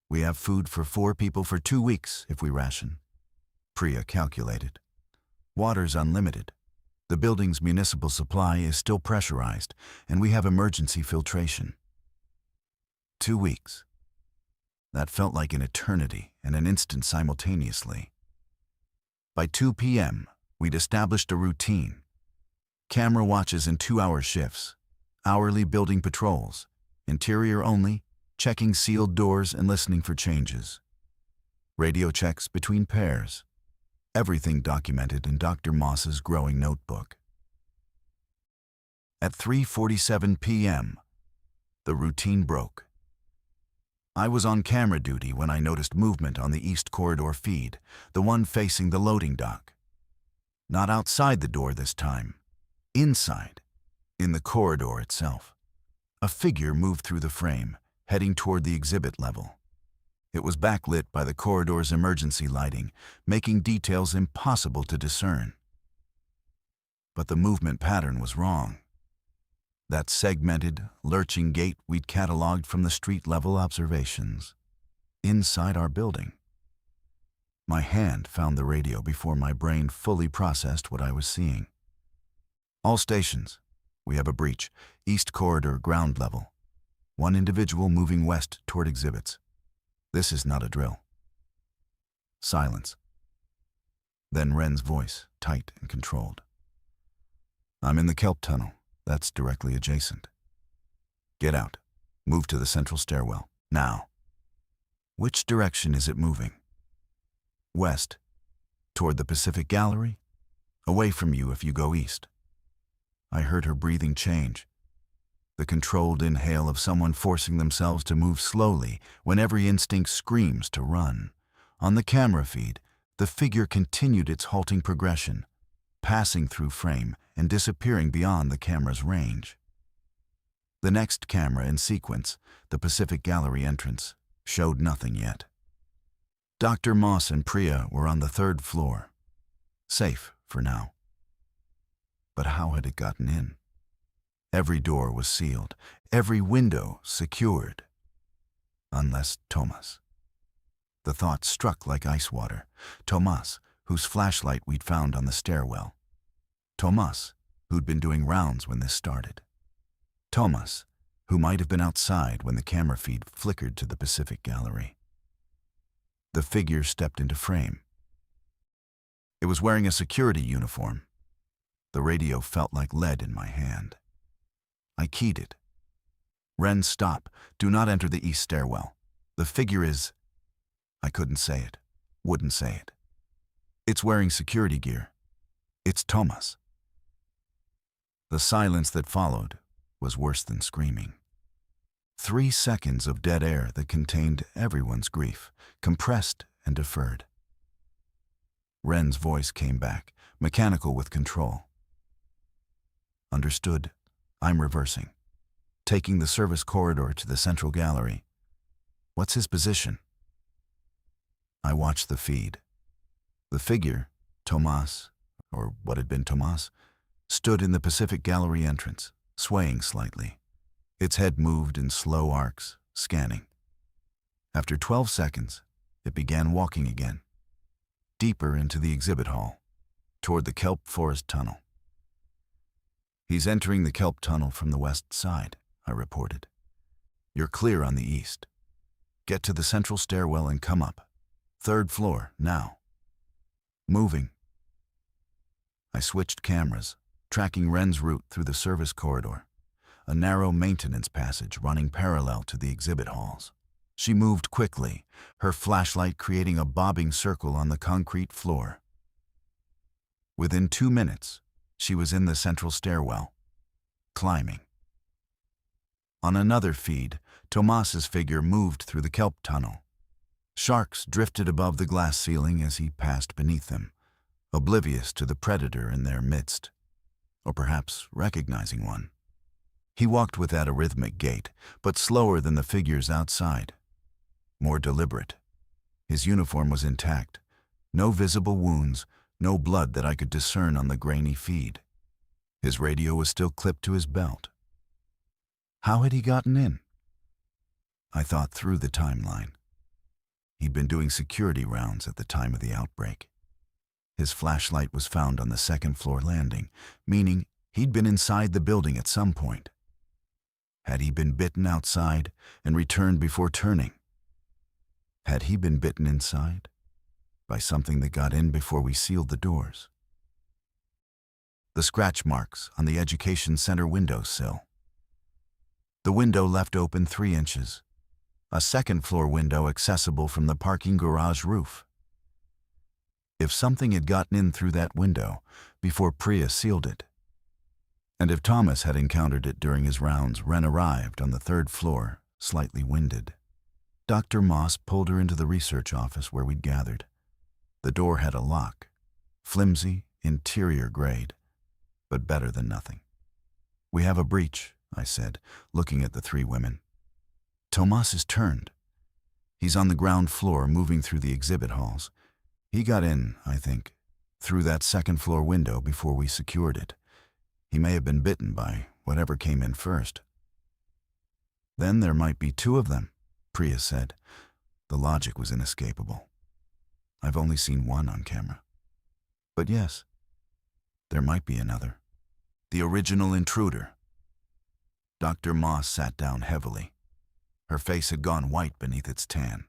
We have food for 4 people for 2 weeks if we ration. Priya calculated. Water's unlimited. The building's municipal supply is still pressurized, and we have emergency filtration. 2 weeks. That felt like an eternity and an instant simultaneously. By 2 p.m., we'd established a routine. Camera watches in 2-hour shifts, hourly building patrols, interior only, checking sealed doors and listening for changes. Radio checks between pairs. Everything documented in Dr. Moss's growing notebook. At 3:47 p.m., the routine broke. I was on camera duty when I noticed movement on the east corridor feed, the one facing the loading dock. Not outside the door this time. Inside, in the corridor itself. A figure moved through the frame, heading toward the exhibit level. It was backlit by the corridor's emergency lighting, making details impossible to discern. But the movement pattern was wrong. That segmented, lurching gait we'd cataloged from the street-level observations. Inside our building. My hand found the radio before my brain fully processed what I was seeing. All stations. We have a breach. East corridor, ground level. 1 individual moving west toward exhibits. This is not a drill. Silence. Then Wren's voice, tight and controlled. I'm in the kelp tunnel. That's directly adjacent. Get out. Move to the central stairwell. Now. Which direction is it moving? West. Toward the Pacific Gallery? Away from you if you go east. I heard her breathing change. The controlled inhale of someone forcing themselves to move slowly when every instinct screams to run. On the camera feed, the figure continued its halting progression, passing through frame and disappearing beyond the camera's range. The next camera in sequence, the Pacific Gallery entrance, showed nothing yet. Dr. Moss and Priya were on the 3rd floor. Safe for now. But how had it gotten in? Every door was sealed, every window secured. Unless Thomas. The thought struck like ice water. Thomas, whose flashlight we'd found on the stairwell. Thomas, who'd been doing rounds when this started. Thomas, who might have been outside when the camera feed flickered to the Pacific Gallery. The figure stepped into frame. It was wearing a security uniform. The radio felt like lead in my hand. I keyed it. Wren, stop. Do not enter the east stairwell. The figure is... I couldn't say it. Wouldn't say it. It's wearing security gear. It's Thomas. The silence that followed was worse than screaming. 3 seconds of dead air that contained everyone's grief, compressed and deferred. Wren's voice came back, mechanical with control. Understood. I'm reversing. Taking the service corridor to the central gallery. What's his position? I watched the feed. The figure, Thomas, or what had been Thomas, stood in the Pacific Gallery entrance, swaying slightly. Its head moved in slow arcs, scanning. After 12 seconds, It began walking again, deeper into the exhibit hall, toward the kelp forest tunnel. "He's entering the kelp tunnel from the west side," I reported. "You're clear on the east. Get to the central stairwell and come up. 3rd floor, now. Moving." I switched cameras, tracking Ren's route through the service corridor, a narrow maintenance passage running parallel to the exhibit halls. She moved quickly, her flashlight creating a bobbing circle on the concrete floor. Within 2 minutes, she was in the central stairwell, climbing. On another feed, Tomas's figure moved through the kelp tunnel. Sharks drifted above the glass ceiling as he passed beneath them, oblivious to the predator in their midst, or perhaps recognizing one. He walked with that rhythmic gait, but slower than the figures outside, more deliberate. His uniform was intact, no visible wounds, no blood that I could discern on the grainy feed. His radio was still clipped to his belt. How had he gotten in? I thought through the timeline. He'd been doing security rounds at the time of the outbreak. His flashlight was found on the 2nd floor landing, meaning he'd been inside the building at some point. Had he been bitten outside and returned before turning? Had he been bitten inside by something that got in before we sealed the doors? The scratch marks on the education center windowsill. The window left open 3 inches, a 2nd floor window accessible from the parking garage roof. If something had gotten in through that window before Priya sealed it, and if Thomas had encountered it during his rounds, Ren arrived on the 3rd floor, slightly winded. Dr. Moss pulled her into the research office where we'd gathered. The door had a lock, flimsy, interior grade, but better than nothing. "We have a breach," I said, looking at the 3 women. "Tomas is turned. He's on the ground floor, moving through the exhibit halls. He got in, I think, through that 2nd floor window before we secured it. He may have been bitten by whatever came in first." "Then there might be 2 of them," Priya said. The logic was inescapable. I've only seen one on camera. But yes, there might be another. The original intruder. Dr. Moss sat down heavily. Her face had gone white beneath its tan.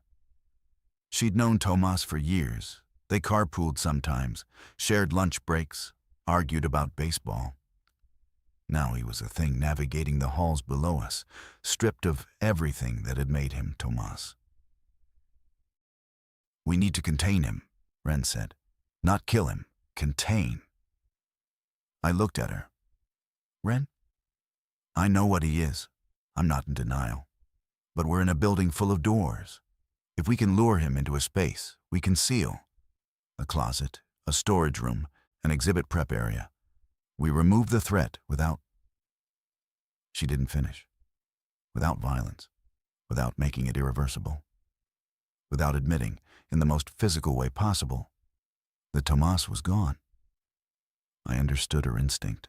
She'd known Tomas for years. They carpooled sometimes, shared lunch breaks, argued about baseball. Now he was a thing navigating the halls below us, stripped of everything that had made him Tomas. "We need to contain him," Ren said. "Not kill him, contain." I looked at her. "Ren? I know what he is. I'm not in denial. But we're in a building full of doors. If we can lure him into a space, we can seal. A closet, a storage room, an exhibit prep area. We remove the threat without..." She didn't finish. Without violence, without making it irreversible, without admitting, in the most physical way possible, that Tomas was gone. I understood her instinct,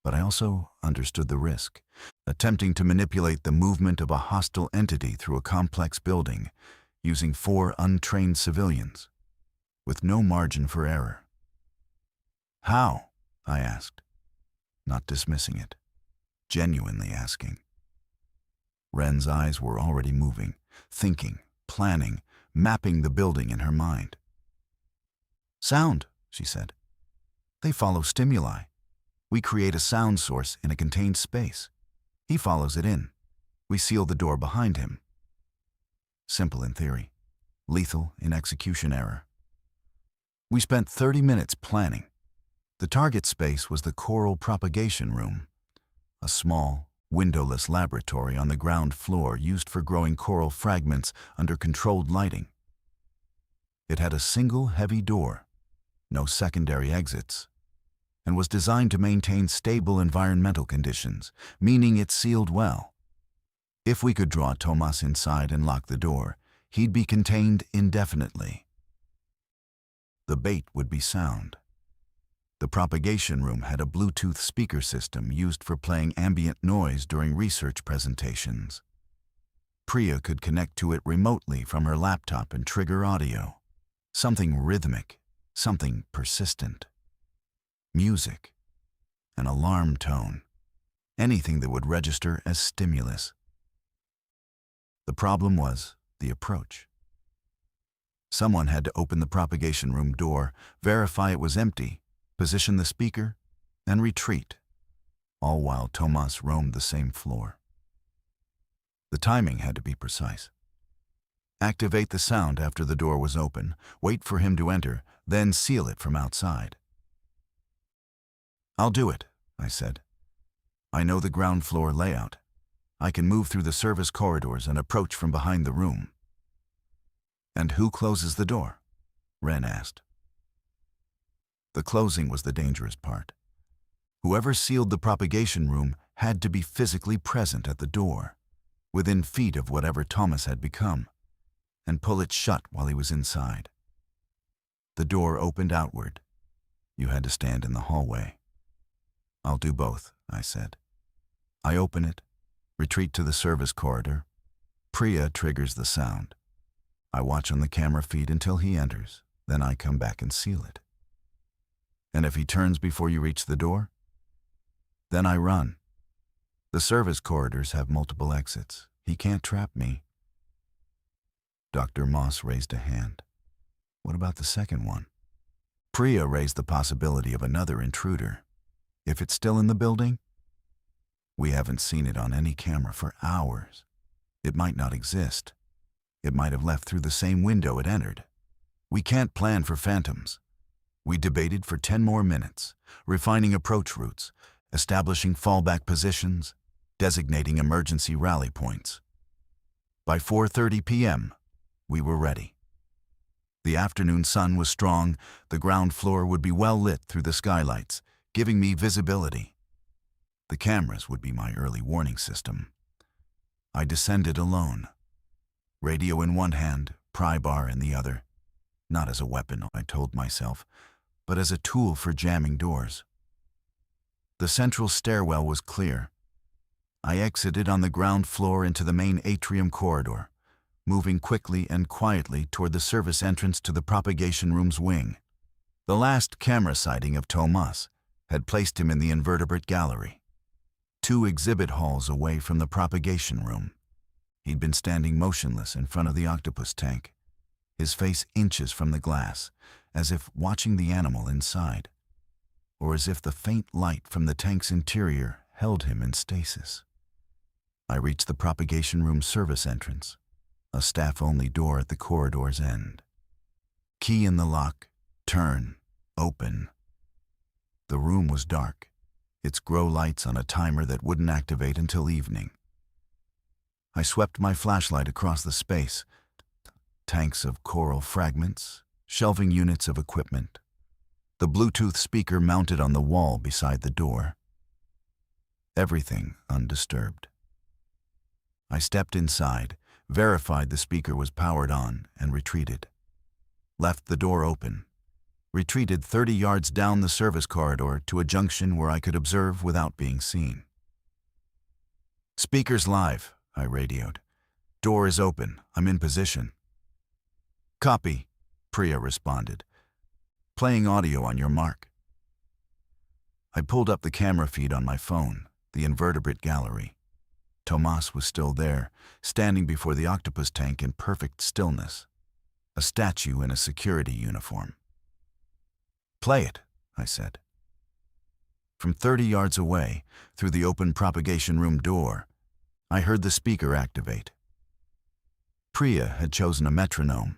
but I also understood the risk, attempting to manipulate the movement of a hostile entity through a complex building, using 4 untrained civilians, with no margin for error. "How?" I asked, not dismissing it, genuinely asking. Ren's eyes were already moving, thinking, planning, mapping the building in her mind. "Sound," she said. "They follow stimuli. We create a sound source in a contained space. He follows it in. We seal the door behind him." Simple in theory, lethal in execution error. We spent 30 minutes planning. The target space was the coral propagation room, a small, windowless laboratory on the ground floor used for growing coral fragments under controlled lighting. It had a single heavy door, no secondary exits, and was designed to maintain stable environmental conditions, meaning it sealed well. If we could draw Tomas inside and lock the door, he'd be contained indefinitely. The bait would be sound. The propagation room had a Bluetooth speaker system used for playing ambient noise during research presentations. Priya could connect to it remotely from her laptop and trigger audio. Something rhythmic, something persistent. Music, an alarm tone, anything that would register as stimulus. The problem was the approach. Someone had to open the propagation room door, verify it was empty, position the speaker, and retreat, all while Tomas roamed the same floor. The timing had to be precise. Activate the sound after the door was open, wait for him to enter, then seal it from outside. "I'll do it," I said. "I know the ground floor layout. I can move through the service corridors and approach from behind the room." "And who closes the door?" Ren asked. The closing was the dangerous part. Whoever sealed the propagation room had to be physically present at the door, within feet of whatever Thomas had become, and pull it shut while he was inside. The door opened outward. You had to stand in the hallway. "I'll do both," I said. I open it, retreat to the service corridor. Priya triggers the sound. I watch on the camera feed until he enters, then I come back and seal it. "And if he turns before you reach the door?" "Then I run. The service corridors have multiple exits. He can't trap me." Dr. Moss raised a hand. "What about the second one?" Priya raised the possibility of another intruder. "If it's still in the building?" "We haven't seen it on any camera for hours. It might not exist. It might have left through the same window it entered. We can't plan for phantoms." We debated for 10 more minutes, refining approach routes, establishing fallback positions, designating emergency rally points. By 4:30 p.m., we were ready. The afternoon sun was strong. The ground floor would be well lit through the skylights, giving me visibility. The cameras would be my early warning system. I descended alone. Radio in one hand, pry bar in the other. Not as a weapon, I told myself, but as a tool for jamming doors. The central stairwell was clear. I exited on the ground floor into the main atrium corridor, moving quickly and quietly toward the service entrance to the propagation room's wing. The last camera sighting of Tomas had placed him in the invertebrate gallery, 2 exhibit halls away from the propagation room. He'd been standing motionless in front of the octopus tank, his face inches from the glass, as if watching the animal inside, or as if the faint light from the tank's interior held him in stasis. I reached the propagation room service entrance, a staff-only door at the corridor's end. Key in the lock, turn, open. The room was dark, its grow lights on a timer that wouldn't activate until evening. I swept my flashlight across the space. Tanks of coral fragments, shelving units of equipment, the Bluetooth speaker mounted on the wall beside the door. Everything undisturbed. I stepped inside, verified the speaker was powered on, and retreated. Left the door open. Retreated 30 yards down the service corridor to a junction where I could observe without being seen. "Speaker's live," I radioed. "Door is open. I'm in position." "Copy," Priya responded. "Playing audio on your mark." I pulled up the camera feed on my phone, the invertebrate gallery. Tomas was still there, standing before the octopus tank in perfect stillness, a statue in a security uniform. "Play it," I said. From 30 yards away, through the open propagation room door, I heard the speaker activate. Priya had chosen a metronome,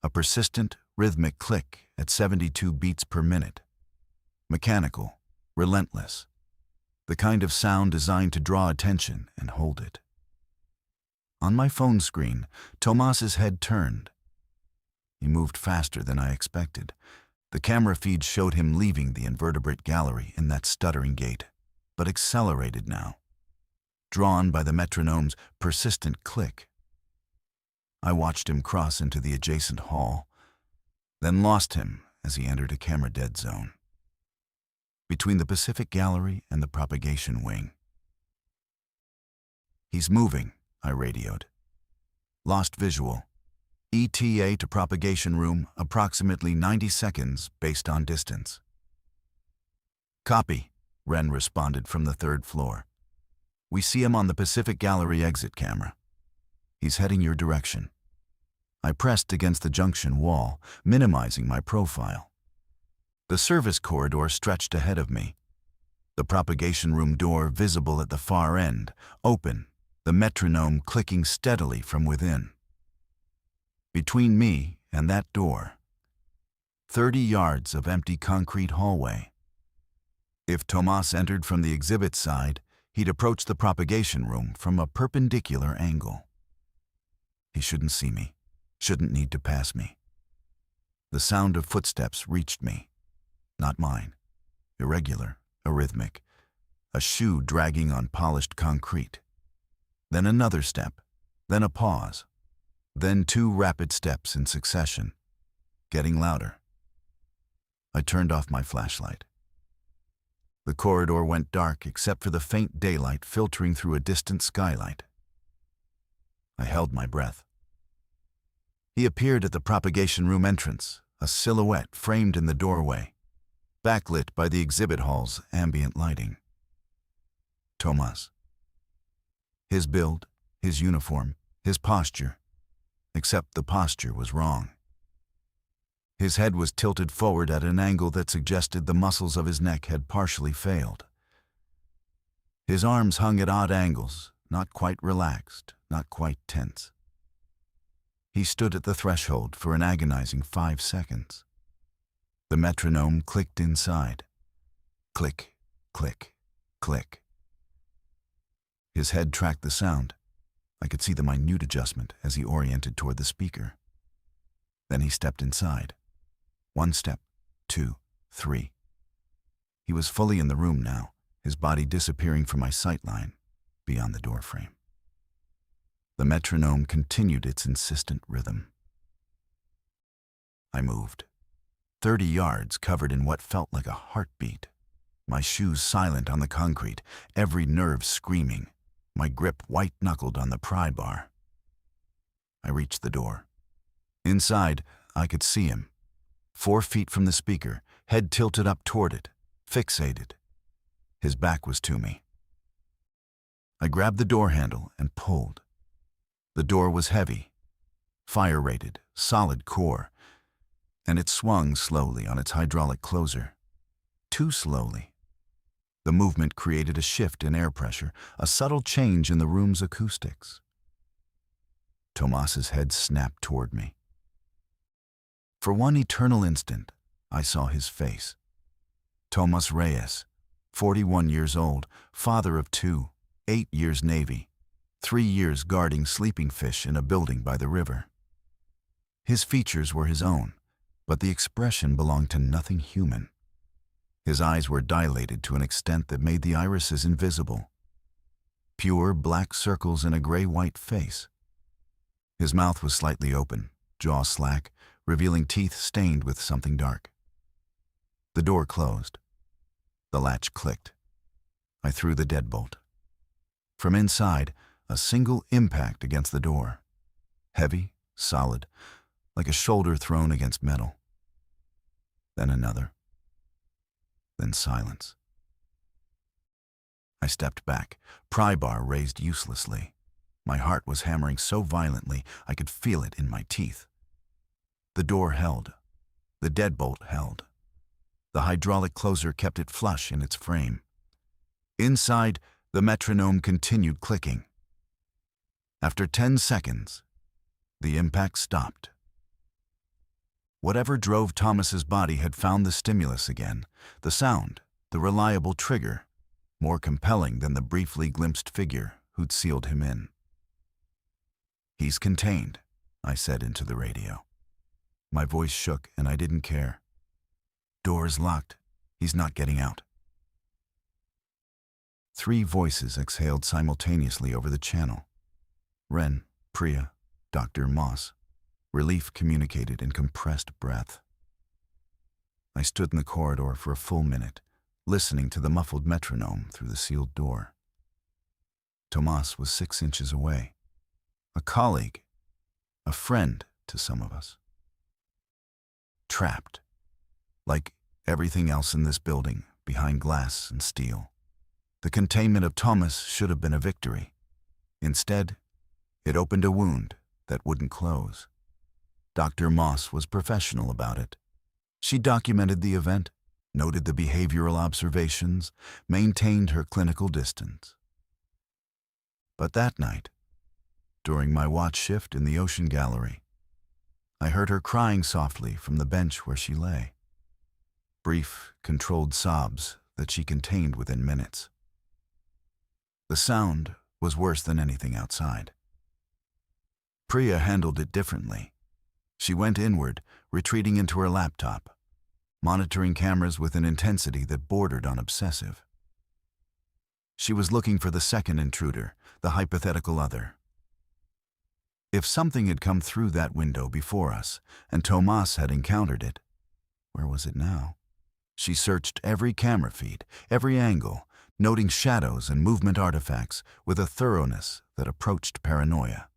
a persistent, rhythmic click at 72 beats per minute. Mechanical, relentless, the kind of sound designed to draw attention and hold it. On my phone screen, Tomas's head turned. He moved faster than I expected. The camera feed showed him leaving the invertebrate gallery in that stuttering gait, but accelerated now, drawn by the metronome's persistent click. I watched him cross into the adjacent hall, then lost him as he entered a camera-dead zone, between the Pacific Gallery and the propagation wing. "He's moving," I radioed. Lost visual. ETA to propagation room, approximately 90 seconds based on distance. Copy, Ren responded from the third floor. We see him on the Pacific Gallery exit camera. He's heading your direction. I pressed against the junction wall, minimizing my profile. The service corridor stretched ahead of me. The propagation room door visible at the far end, open, the metronome clicking steadily from within. Between me and that door, 30 yards of empty concrete hallway. If Tomas entered from the exhibit side, he'd approach the propagation room from a perpendicular angle. He shouldn't see me, shouldn't need to pass me. The sound of footsteps reached me. Not mine. Irregular, arrhythmic. A shoe dragging on polished concrete. Then another step. Then a pause. Then 2 rapid steps in succession. Getting louder. I turned off my flashlight. The corridor went dark except for the faint daylight filtering through a distant skylight. I held my breath. He appeared at the propagation room entrance, a silhouette framed in the doorway, backlit by the exhibit hall's ambient lighting. Tomas. His build, his uniform, his posture, except the posture was wrong. His head was tilted forward at an angle that suggested the muscles of his neck had partially failed. His arms hung at odd angles, not quite relaxed, not quite tense. He stood at the threshold for an agonizing 5 seconds. The metronome clicked inside. Click, click, click. His head tracked the sound. I could see the minute adjustment as he oriented toward the speaker. Then he stepped inside. 1 step, 2, 3. He was fully in the room now, his body disappearing from my sightline, beyond the doorframe. The metronome continued its insistent rhythm. I moved. 30 yards covered in what felt like a heartbeat. My shoes silent on the concrete, every nerve screaming, my grip white-knuckled on the pry bar. I reached the door. Inside, I could see him. 4 feet from the speaker, head tilted up toward it, fixated. His back was to me. I grabbed the door handle and pulled. The door was heavy, fire-rated, solid core, and it swung slowly on its hydraulic closer. Too slowly. The movement created a shift in air pressure, a subtle change in the room's acoustics. Tomas's head snapped toward me. For one eternal instant, I saw his face. Tomas Reyes, 41 years old, father of 2, 8 years Navy, 3 years guarding sleeping fish in a building by the river. His features were his own, but the expression belonged to nothing human. His eyes were dilated to an extent that made the irises invisible. Pure black circles in a gray-white face. His mouth was slightly open, jaw slack, revealing teeth stained with something dark. The door closed. The latch clicked. I threw the deadbolt. From inside, a single impact against the door. Heavy, solid, like a shoulder thrown against metal. Then another. Then silence. I stepped back, pry bar raised uselessly. My heart was hammering so violently I could feel it in my teeth. The door held. The deadbolt held. The hydraulic closer kept it flush in its frame. Inside, the metronome continued clicking. After 10 seconds, the impact stopped. Whatever drove Thomas's body had found the stimulus again, the sound, the reliable trigger, more compelling than the briefly glimpsed figure who'd sealed him in. "He's contained," I said into the radio. My voice shook and I didn't care. "Door's locked. He's not getting out." 3 voices exhaled simultaneously over the channel. Ren, Priya, Dr. Moss. Relief communicated in compressed breath. I stood in the corridor for a full minute, listening to the muffled metronome through the sealed door. Tomas was 6 inches away, a colleague, a friend to some of us. Trapped, like everything else in this building, behind glass and steel. The containment of Thomas should have been a victory. Instead, it opened a wound that wouldn't close. Dr. Moss was professional about it. She documented the event, noted the behavioral observations, maintained her clinical distance. But that night, during my watch shift in the ocean gallery, I heard her crying softly from the bench where she lay. Brief, controlled sobs that she contained within minutes. The sound was worse than anything outside. Priya handled it differently. She went inward, retreating into her laptop, monitoring cameras with an intensity that bordered on obsessive. She was looking for the second intruder, the hypothetical other. If something had come through that window before us, and Tomas had encountered it, where was it now? She searched every camera feed, every angle, noting shadows and movement artifacts with a thoroughness that approached paranoia.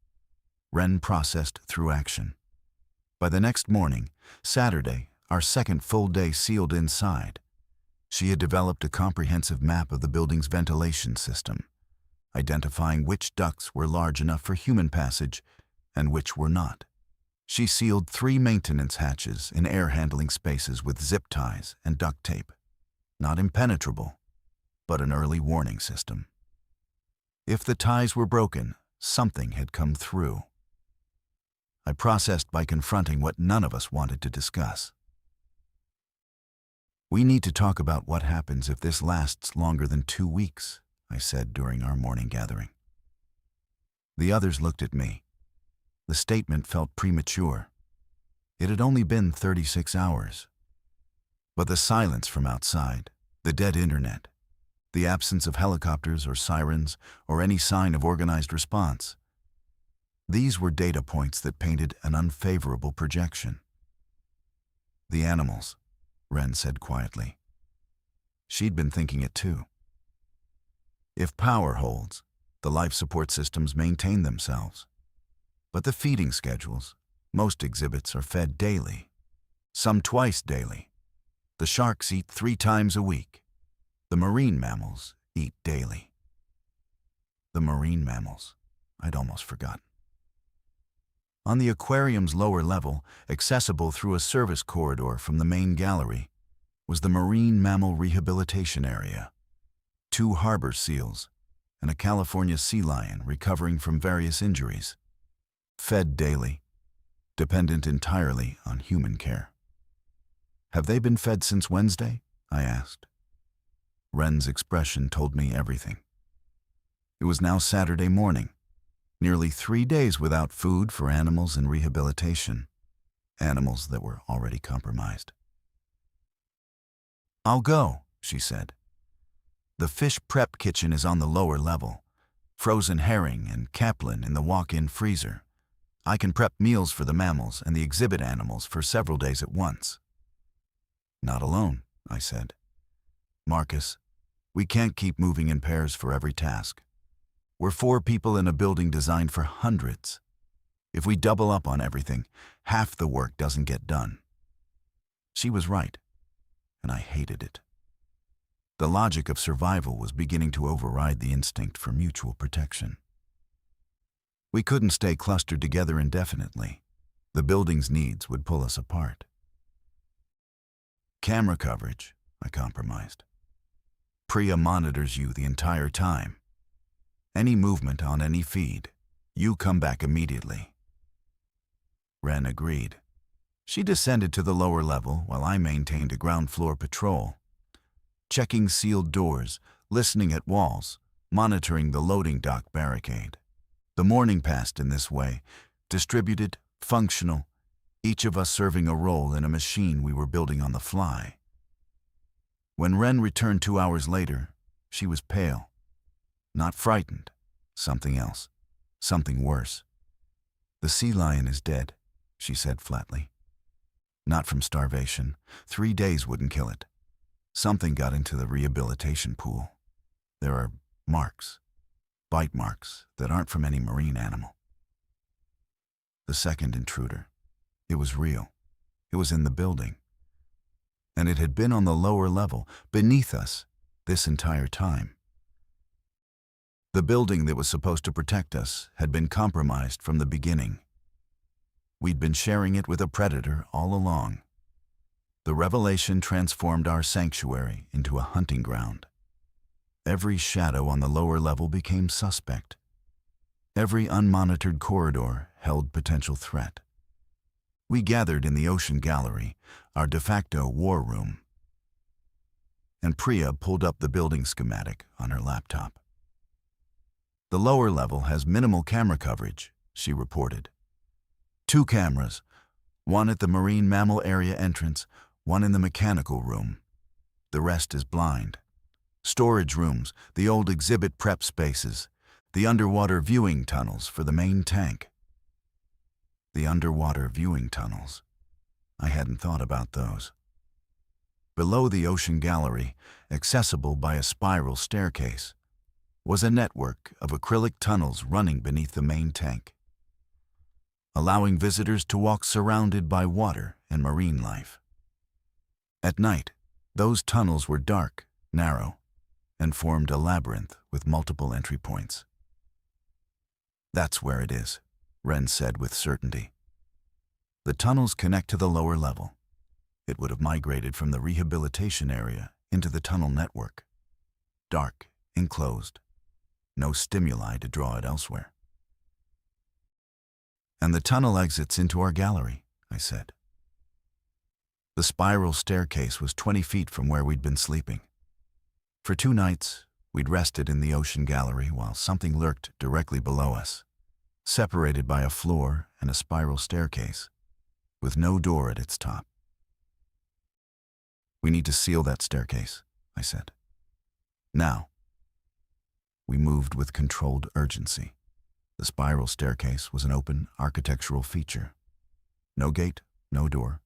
Wren processed through action. By the next morning, Saturday, our second full day sealed inside, she had developed a comprehensive map of the building's ventilation system, identifying which ducts were large enough for human passage and which were not. She sealed 3 maintenance hatches in air-handling spaces with zip ties and duct tape. Not impenetrable, but an early warning system. If the ties were broken, something had come through. I processed by confronting what none of us wanted to discuss. "We need to talk about what happens if this lasts longer than 2 weeks," I said during our morning gathering. The others looked at me. The statement felt premature. It had only been 36 hours. But the silence from outside, the dead internet, the absence of helicopters or sirens or any sign of organized response, these were data points that painted an unfavorable projection. "The animals," Wren said quietly. She'd been thinking it too. If power holds, the life support systems maintain themselves. But the feeding schedules, most exhibits are fed daily, some twice daily. The sharks eat 3 times a week. The marine mammals eat daily. The marine mammals, I'd almost forgotten. On the aquarium's lower level, accessible through a service corridor from the main gallery, was the marine mammal rehabilitation area. 2 harbor seals and a California sea lion recovering from various injuries. Fed daily, dependent entirely on human care. "Have they been fed since Wednesday?" I asked. Wren's expression told me everything. It was now Saturday morning, nearly 3 days without food for animals in rehabilitation, animals that were already compromised. "I'll go," she said. "The fish prep kitchen is on the lower level. Frozen herring and capelin in the walk-in freezer. I can prep meals for the mammals and the exhibit animals for several days at once." "Not alone," I said. "Marcus, we can't keep moving in pairs for every task. We're 4 people in a building designed for hundreds. If we double up on everything, half the work doesn't get done." She was right, and I hated it. The logic of survival was beginning to override the instinct for mutual protection. We couldn't stay clustered together indefinitely. The building's needs would pull us apart. "Camera coverage," I compromised. "Priya monitors you the entire time. Any movement on any feed, you come back immediately." Wren agreed. She descended to the lower level while I maintained a ground floor patrol, checking sealed doors, listening at walls, monitoring the loading dock barricade. The morning passed in this way, distributed, functional, each of us serving a role in a machine we were building on the fly. When Wren returned 2 hours later, she was pale. Not frightened. Something else. Something worse. "The sea lion is dead," she said flatly. "Not from starvation. 3 days wouldn't kill it. Something got into the rehabilitation pool. There are marks. Bite marks that aren't from any marine animal." the second intruder. It was real. It was in the building. And it had been on the lower level, beneath us, this entire time. The building that was supposed to protect us had been compromised from the beginning. We'd been sharing it with a predator all along. The revelation transformed our sanctuary into a hunting ground. Every shadow on the lower level became suspect. Every unmonitored corridor held potential threat. We gathered in the ocean gallery, our de facto war room. And Priya pulled up the building schematic on her laptop. The lower level has minimal camera coverage, she reported. 2 cameras, one at the marine mammal area entrance, one in the mechanical room. The rest is blind. Storage rooms, the old exhibit prep spaces, the underwater viewing tunnels for the main tank. The underwater viewing tunnels. I hadn't thought about those. Below the ocean gallery, accessible by a spiral staircase, was a network of acrylic tunnels running beneath the main tank, allowing visitors to walk surrounded by water and marine life. At night, those tunnels were dark, narrow, and formed a labyrinth with multiple entry points. That's where it is, Wren said with certainty. The tunnels connect to the lower level. It would have migrated from the rehabilitation area into the tunnel network. Dark, enclosed, no stimuli to draw it elsewhere. And the tunnel exits into our gallery, I said. The spiral staircase was 20 feet from where we'd been sleeping. For 2 nights, we'd rested in the ocean gallery while something lurked directly below us, separated by a floor and a spiral staircase, with no door at its top. We need to seal that staircase, I said. Now. We moved with controlled urgency. The spiral staircase was an open architectural feature. No gate, no door,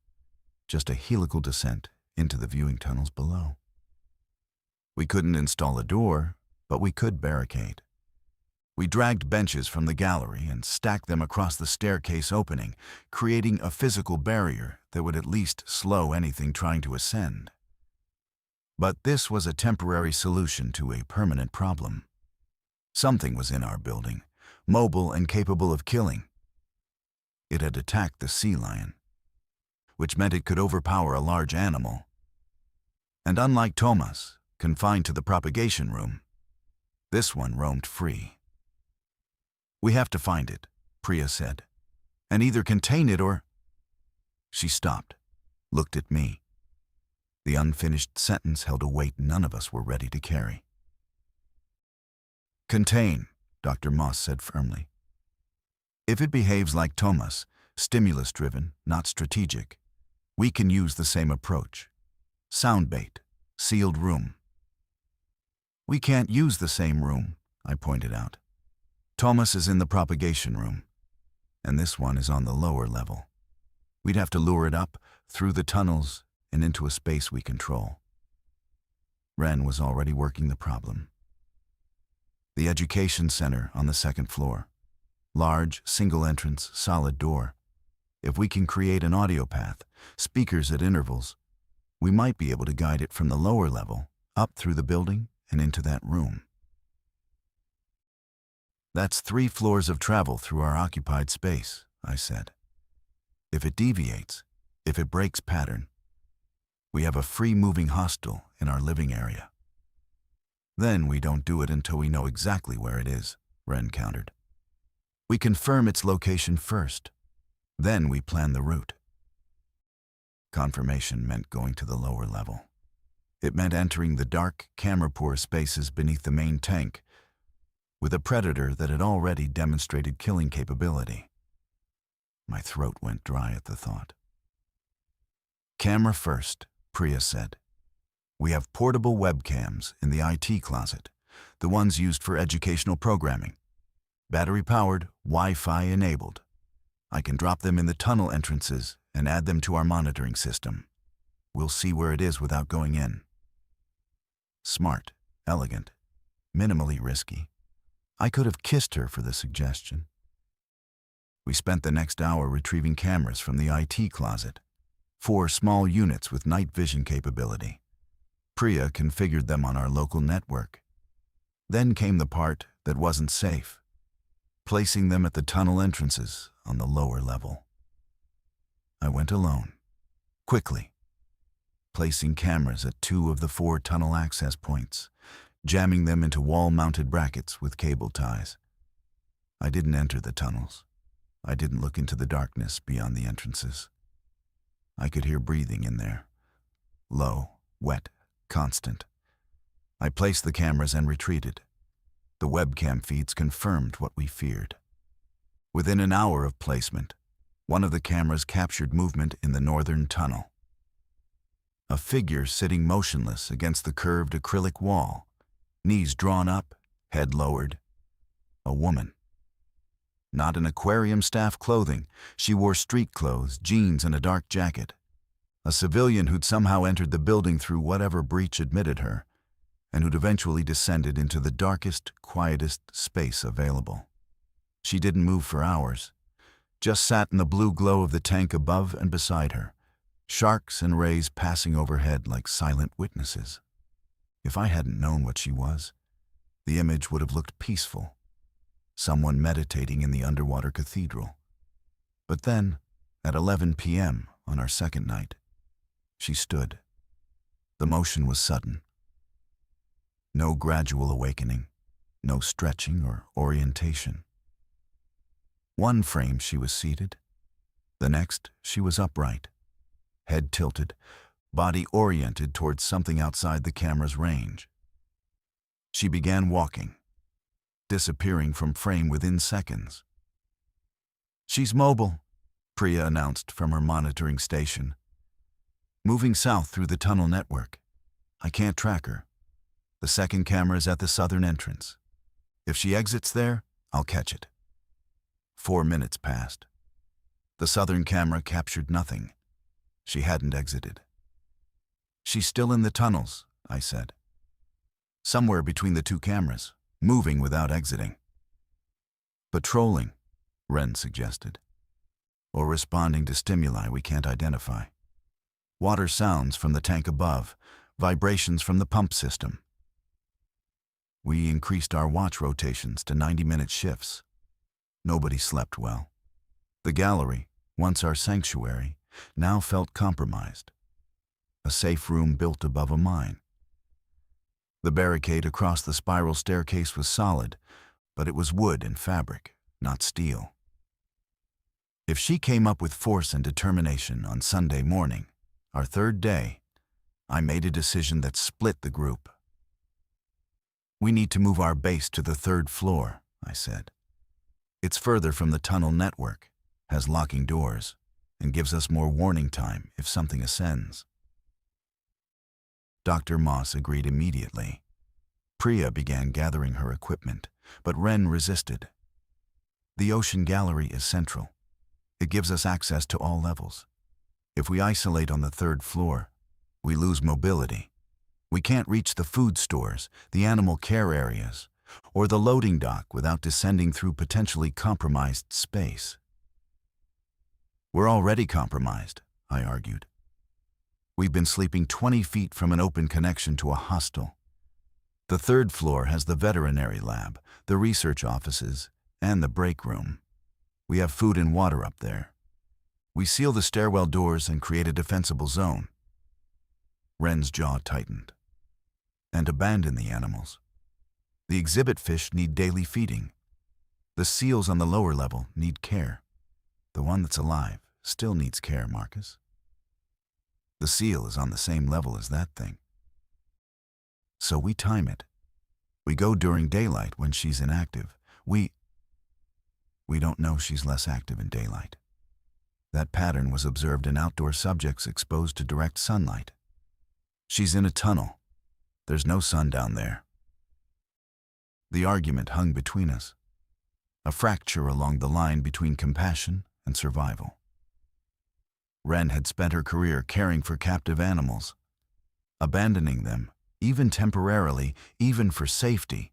just a helical descent into the viewing tunnels below. We couldn't install a door, but we could barricade. We dragged benches from the gallery and stacked them across the staircase opening, creating a physical barrier that would at least slow anything trying to ascend. But this was a temporary solution to a permanent problem. Something was in our building, mobile and capable of killing. It had attacked the sea lion, which meant it could overpower a large animal. And unlike Thomas, confined to the propagation room, this one roamed free. We have to find it, Priya said, and either contain it or... She stopped, looked at me. The unfinished sentence held a weight none of us were ready to carry. Contain, Dr. Moss said firmly. If it behaves like Thomas, stimulus-driven, not strategic, we can use the same approach. Sound bait, sealed room. We can't use the same room, I pointed out. Thomas is in the propagation room, and this one is on the lower level. We'd have to lure it up, through the tunnels, and into a space we control. Wren was already working the problem. The education center on the 2nd floor. Large, single entrance, solid door. If we can create an audio path, speakers at intervals, we might be able to guide it from the lower level, up through the building and into that room. That's 3 floors of travel through our occupied space, I said. If it deviates, if it breaks pattern, we have a free-moving hostile in our living area. Then we don't do it until we know exactly where it is, Wren countered. We confirm its location first. Then we plan the route. Confirmation meant going to the lower level. It meant entering the dark, camera-poor spaces beneath the main tank with a predator that had already demonstrated killing capability. My throat went dry at the thought. Camera first, Priya said. We have portable webcams in the IT closet, the ones used for educational programming. Battery-powered, Wi-Fi enabled. I can drop them in the tunnel entrances and add them to our monitoring system. We'll see where it is without going in. Smart, elegant, minimally risky. I could have kissed her for the suggestion. We spent the next hour retrieving cameras from the IT closet, 4 small units with night vision capability. Priya configured them on our local network. Then came the part that wasn't safe, placing them at the tunnel entrances on the lower level. I went alone, quickly, placing cameras at 2 of the 4 tunnel access points, jamming them into wall-mounted brackets with cable ties. I didn't enter the tunnels. I didn't look into the darkness beyond the entrances. I could hear breathing in there, low, wet, constant. I placed the cameras and retreated. The webcam feeds confirmed what we feared. Within an hour of placement, one of the cameras captured movement in the northern tunnel. A figure sitting motionless against the curved acrylic wall, knees drawn up, head lowered. A woman. Not in Aquarium staff clothing, she wore street clothes, jeans, and a dark jacket. A civilian who'd somehow entered the building through whatever breach admitted her, and who'd eventually descended into the darkest, quietest space available. She didn't move for hours, just sat in the blue glow of the tank above and beside her, sharks and rays passing overhead like silent witnesses. If I hadn't known what she was, the image would have looked peaceful, someone meditating in the underwater cathedral. But then, at 11 p.m. on our second night, she stood. The motion was sudden. No gradual awakening, no stretching or orientation. One frame she was seated, the next she was upright, head tilted, body oriented towards something outside the camera's range. She began walking, disappearing from frame within seconds. "She's mobile," Priya announced from her monitoring station. "Moving south through the tunnel network. I can't track her. The second camera is at the southern entrance. If she exits there, I'll catch it." 4 minutes passed. The southern camera captured nothing. She hadn't exited. "She's still in the tunnels," I said. "Somewhere between the 2 cameras, moving without exiting." "Patrolling," Wren suggested. "Or responding to stimuli we can't identify. Water sounds from the tank above, vibrations from the pump system." We increased our watch rotations to 90-minute shifts. Nobody slept well. The gallery, once our sanctuary, now felt compromised. A safe room built above a mine. The barricade across the spiral staircase was solid, but it was wood and fabric, not steel. If she came up with force and determination on Sunday morning, our third day, I made a decision that split the group. "We need to move our base to the 3rd floor," I said. "It's further from the tunnel network, has locking doors, and gives us more warning time if something ascends." Dr. Moss agreed immediately. Priya began gathering her equipment, but Wren resisted. "The ocean gallery is central. It gives us access to all levels. If we isolate on the 3rd floor, we lose mobility. We can't reach the food stores, the animal care areas, or the loading dock without descending through potentially compromised space." "We're already compromised," I argued. "We've been sleeping 20 feet from an open connection to a hostel. The 3rd floor has the veterinary lab, the research offices, and the break room. We have food and water up there. We seal the stairwell doors and create a defensible zone." Wren's jaw tightened. "And abandon the animals. The exhibit fish need daily feeding. The seals on the lower level need care. The one that's alive still needs care, Marcus. The seal is on the same level as that thing. So we time it. We go during daylight when she's inactive. We don't know she's less active in daylight. That pattern was observed in outdoor subjects exposed to direct sunlight. She's in a tunnel. There's no sun down there." The argument hung between us, a fracture along the line between compassion and survival. Wren had spent her career caring for captive animals. Abandoning them, even temporarily, even for safety,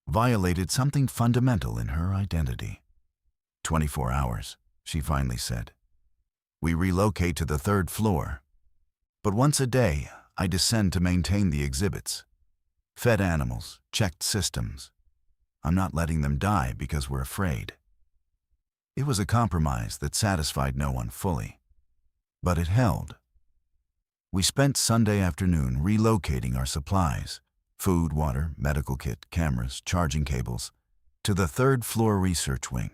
violated something fundamental in her identity. "24 hours," she finally said. "We relocate to the third floor. But once a day, I descend to maintain the exhibits. Fed animals, checked systems. I'm not letting them die because we're afraid." It was a compromise that satisfied no one fully, but it held. We spent Sunday afternoon relocating our supplies, food, water, medical kit, cameras, charging cables, to the third floor research wing.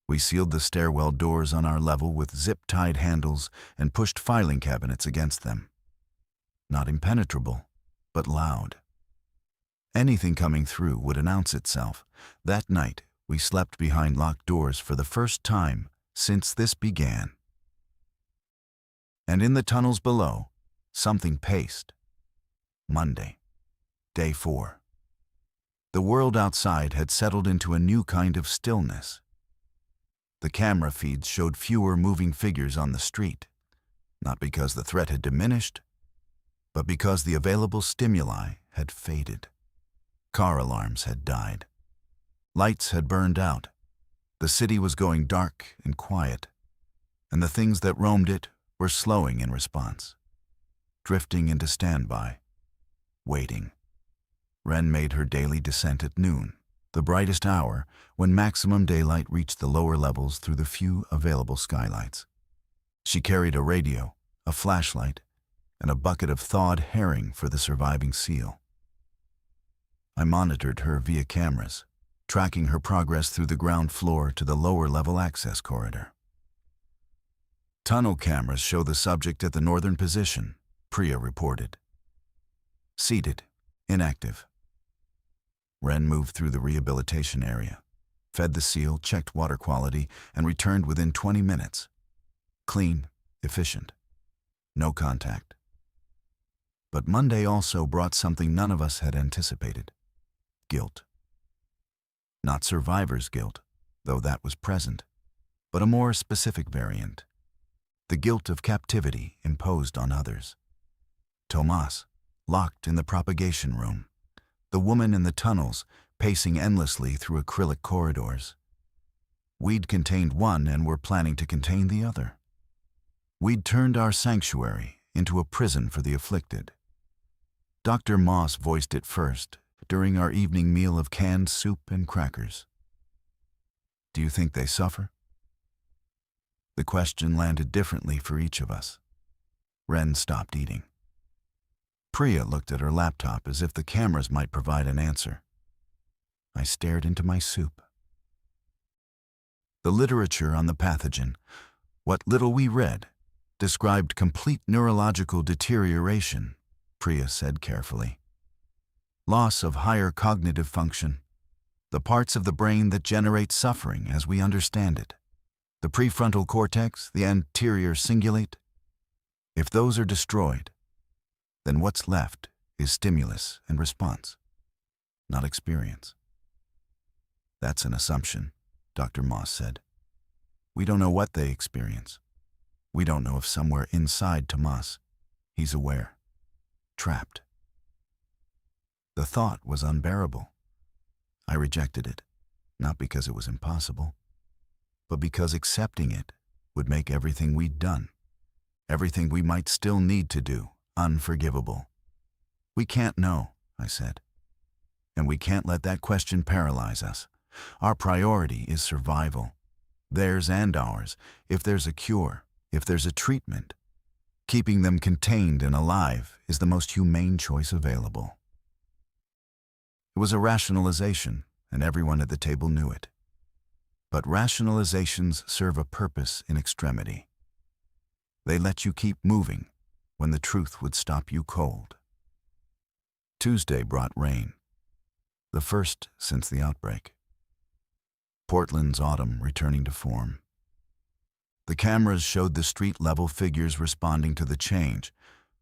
We sealed the stairwell doors on our level with zip-tied handles and pushed filing cabinets against them. Not impenetrable, but loud. Anything coming through would announce itself. That night, we slept behind locked doors for the first time since this began. And in the tunnels below, something paced. Monday, day 4. The world outside had settled into a new kind of stillness. The camera feeds showed fewer moving figures on the street, not because the threat had diminished, but because the available stimuli had faded. Car alarms had died. Lights had burned out. The city was going dark and quiet, and the things that roamed it were slowing in response, drifting into standby, waiting. Wren made her daily descent at noon, the brightest hour when maximum daylight reached the lower levels through the few available skylights. She carried a radio, a flashlight, and a bucket of thawed herring for the surviving seal. I monitored her via cameras, tracking her progress through the ground floor to the lower-level access corridor. Tunnel cameras show the subject at the northern position, Priya reported. Seated, inactive. Wren moved through the rehabilitation area, fed the seal, checked water quality, and returned within 20 minutes. Clean, efficient. No contact. But Monday also brought something none of us had anticipated. Guilt. Not survivor's guilt, though that was present, but a more specific variant. The guilt of captivity imposed on others. Tomas, locked in the propagation room. The woman in the tunnels, pacing endlessly through acrylic corridors. We'd contained one and were planning to contain the other. We'd turned our sanctuary into a prison for the afflicted. Dr. Moss voiced it first during our evening meal of canned soup and crackers. "Do you think they suffer?" The question landed differently for each of us. Wren stopped eating. Priya looked at her laptop as if the cameras might provide an answer. I stared into my soup. The literature on the pathogen, what little we read, described complete neurological deterioration, Priya said carefully. Loss of higher cognitive function, the parts of the brain that generate suffering as we understand it. The prefrontal cortex, the anterior cingulate. If those are destroyed, then what's left is stimulus and response, not experience. That's an assumption, Dr. Moss said. We don't know what they experience. We don't know if somewhere inside Tomas, he's aware, trapped. The thought was unbearable. I rejected it, not because it was impossible, but because accepting it would make everything we'd done, everything we might still need to do, unforgivable. We can't know, I said. And we can't let that question paralyze us. Our priority is survival. Theirs and ours, if there's a cure, if there's a treatment. Keeping them contained and alive is the most humane choice available. It was a rationalization, and everyone at the table knew it. But rationalizations serve a purpose in extremity. They let you keep moving when the truth would stop you cold. Tuesday brought rain, the first since the outbreak. Portland's autumn returning to form. The cameras showed the street-level figures responding to the change,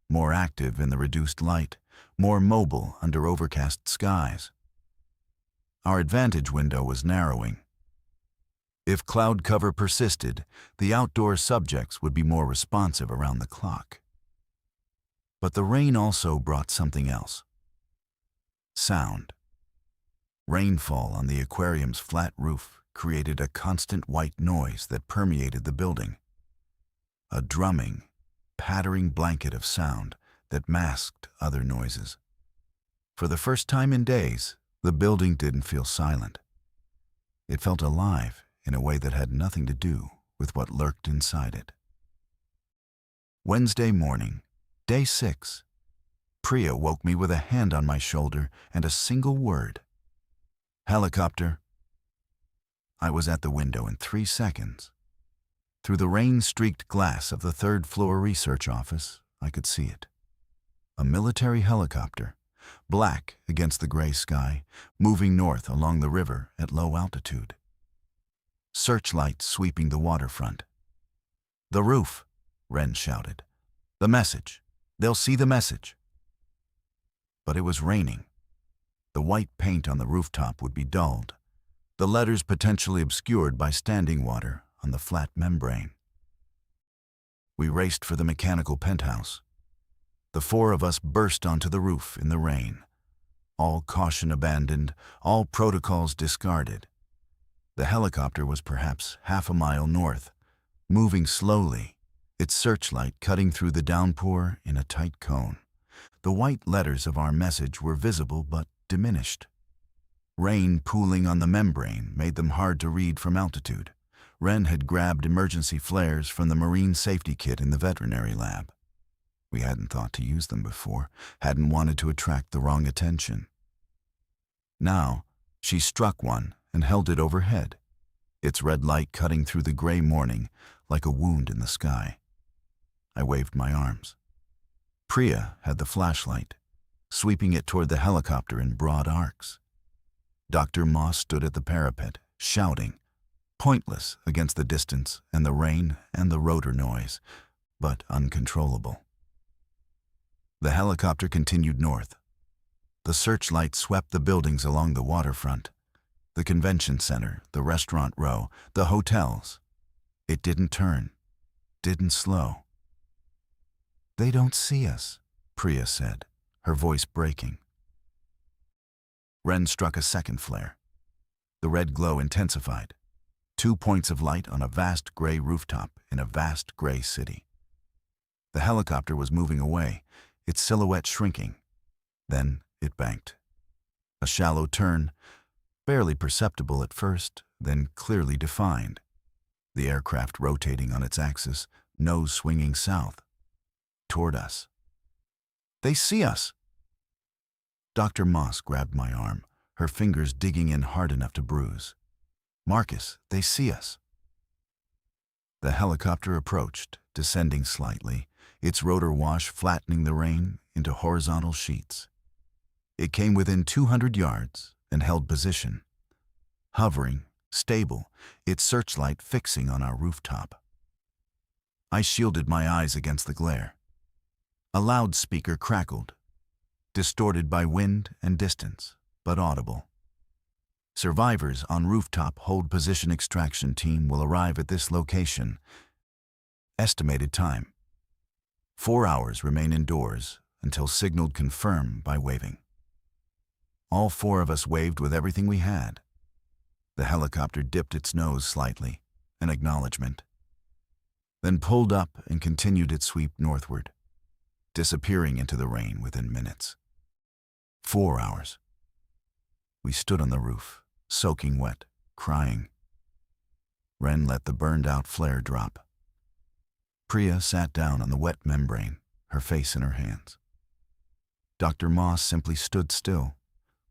more active in the reduced light, more mobile under overcast skies. Our advantage window was narrowing. If cloud cover persisted, the outdoor subjects would be more responsive around the clock. But the rain also brought something else. Sound. Rainfall on the aquarium's flat roof created a constant white noise that permeated the building. A drumming, pattering blanket of sound that masked other noises. For the first time in days, the building didn't feel silent. It felt alive in a way that had nothing to do with what lurked inside it. Wednesday morning, day 6. Priya woke me with a hand on my shoulder and a single word. Helicopter. I was at the window in 3 seconds. Through the rain-streaked glass of the 3rd floor research office, I could see it. A military helicopter, black against the gray sky, moving north along the river at low altitude. Searchlights sweeping the waterfront. "The roof," Wren shouted. "The message. They'll see the message." But it was raining. The white paint on the rooftop would be dulled, the letters potentially obscured by standing water on the flat membrane. We raced for the mechanical penthouse. The 4 of us burst onto the roof in the rain. All caution abandoned, all protocols discarded. The helicopter was perhaps half a mile north, moving slowly, its searchlight cutting through the downpour in a tight cone. The white letters of our message were visible but diminished. Rain pooling on the membrane made them hard to read from altitude. Wren had grabbed emergency flares from the marine safety kit in the veterinary lab. We hadn't thought to use them before, hadn't wanted to attract the wrong attention. Now, she struck one and held it overhead, its red light cutting through the gray morning like a wound in the sky. I waved my arms. Priya had the flashlight, sweeping it toward the helicopter in broad arcs. Dr. Moss stood at the parapet, shouting, pointless against the distance and the rain and the rotor noise, but uncontrollable. The helicopter continued north. The searchlight swept the buildings along the waterfront, the convention center, the restaurant row, the hotels. It didn't turn, didn't slow. "They don't see us," Priya said, her voice breaking. Wren struck a second flare. The red glow intensified. 2 points of light on a vast gray rooftop in a vast gray city. The helicopter was moving away, its silhouette shrinking. Then it banked. A shallow turn, barely perceptible at first, then clearly defined. The aircraft rotating on its axis, nose swinging south, toward us. "They see us!" Dr. Moss grabbed my arm, her fingers digging in hard enough to bruise. "Marcus, they see us." The helicopter approached, descending slightly, its rotor wash flattening the rain into horizontal sheets. It came within 200 yards and held position, hovering, stable, its searchlight fixing on our rooftop. I shielded my eyes against the glare. A loudspeaker crackled, distorted by wind and distance, but audible. "Survivors on rooftop hold position extraction team will arrive at this location. Estimated time. 4 hours remain indoors until signaled confirm by waving." All 4 of us waved with everything we had. The helicopter dipped its nose slightly, an acknowledgement, then pulled up and continued its sweep northward, disappearing into the rain within minutes. 4 hours. We stood on the roof, soaking wet, crying. Wren let the burned-out flare drop. Priya sat down on the wet membrane, her face in her hands. Dr. Moss simply stood still,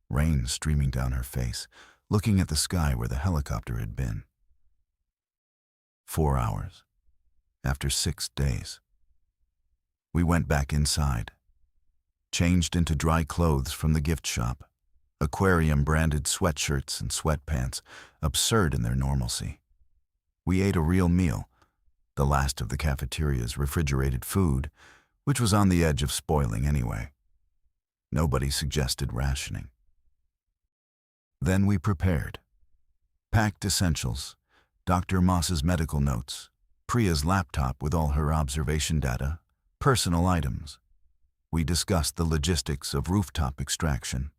rain streaming down her face, looking at the sky where the helicopter had been. 4 hours. After 6 days. We went back inside, changed into dry clothes from the gift shop, Aquarium branded sweatshirts and sweatpants, absurd in their normalcy. We ate a real meal, the last of the cafeteria's refrigerated food, which was on the edge of spoiling anyway. Nobody suggested rationing. Then we prepared. Packed essentials, Dr. Moss's medical notes, Priya's laptop with all her observation data, personal items. We discussed the logistics of rooftop extraction,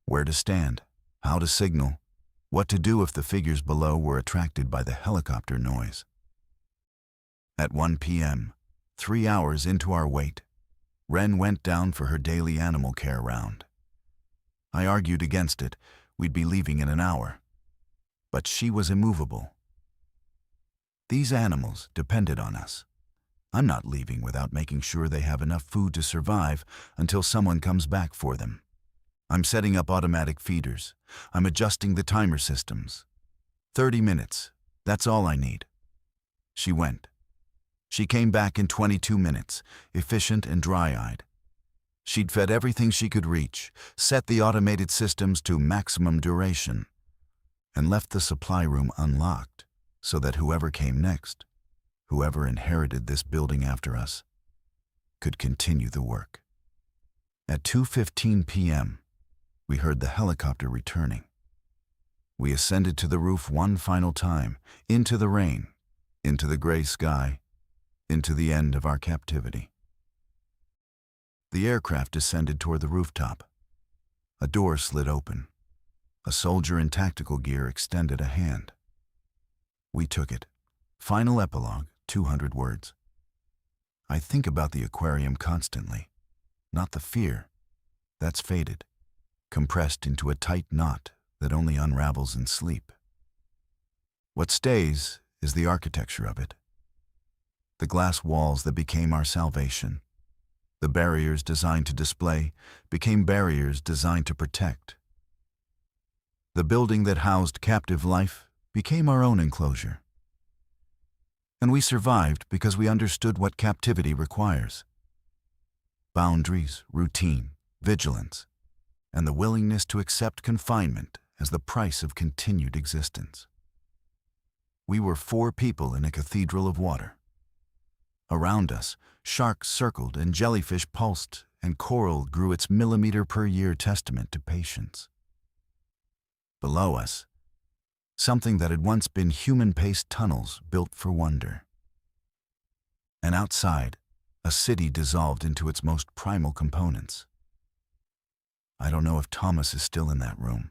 where to stand, how to signal, What to do if the figures below were attracted by the helicopter noise? At 1 p.m., 3 hours into our wait, Wren went down for her daily animal care round. I argued against it. We'd be leaving in an hour. But she was immovable. These animals depended on us. I'm not leaving without making sure they have enough food to survive until someone comes back for them. I'm setting up automatic feeders. I'm adjusting the timer systems. 30 minutes. That's all I need. She went. She came back in 22 minutes, efficient and dry-eyed. She'd fed everything she could reach, set the automated systems to maximum duration, and left the supply room unlocked so that whoever came next, whoever inherited this building after us, could continue the work. At 2:15 p.m., we heard the helicopter returning. We ascended to the roof one final time, into the rain, into the gray sky, into the end of our captivity. The aircraft descended toward the rooftop. A door slid open. A soldier in tactical gear extended a hand. We took it. Final epilogue, 200 words. I think about the aquarium constantly. Not the fear. That's faded, compressed into a tight knot that only unravels in sleep. What stays is the architecture of it. The glass walls that became our salvation. The barriers designed to display became barriers designed to protect. The building that housed captive life became our own enclosure. And we survived because we understood what captivity requires. Boundaries, routine, vigilance, and the willingness to accept confinement as the price of continued existence. We were 4 people in a cathedral of water. Around us, sharks circled and jellyfish pulsed, and coral grew its millimeter-per-year testament to patience. Below us, something that had once been human-paced tunnels built for wonder. And outside, a city dissolved into its most primal components. I don't know if Thomas is still in that room.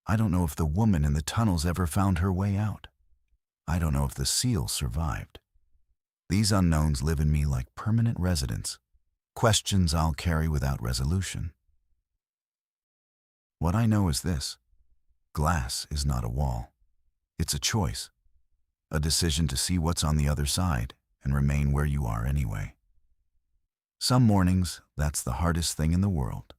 I don't know if the woman in the tunnels ever found her way out. I don't know if the seal survived. These unknowns live in me like permanent residents, questions I'll carry without resolution. What I know is this: glass is not a wall. It's a choice, a decision to see what's on the other side and remain where you are anyway. Some mornings, that's the hardest thing in the world.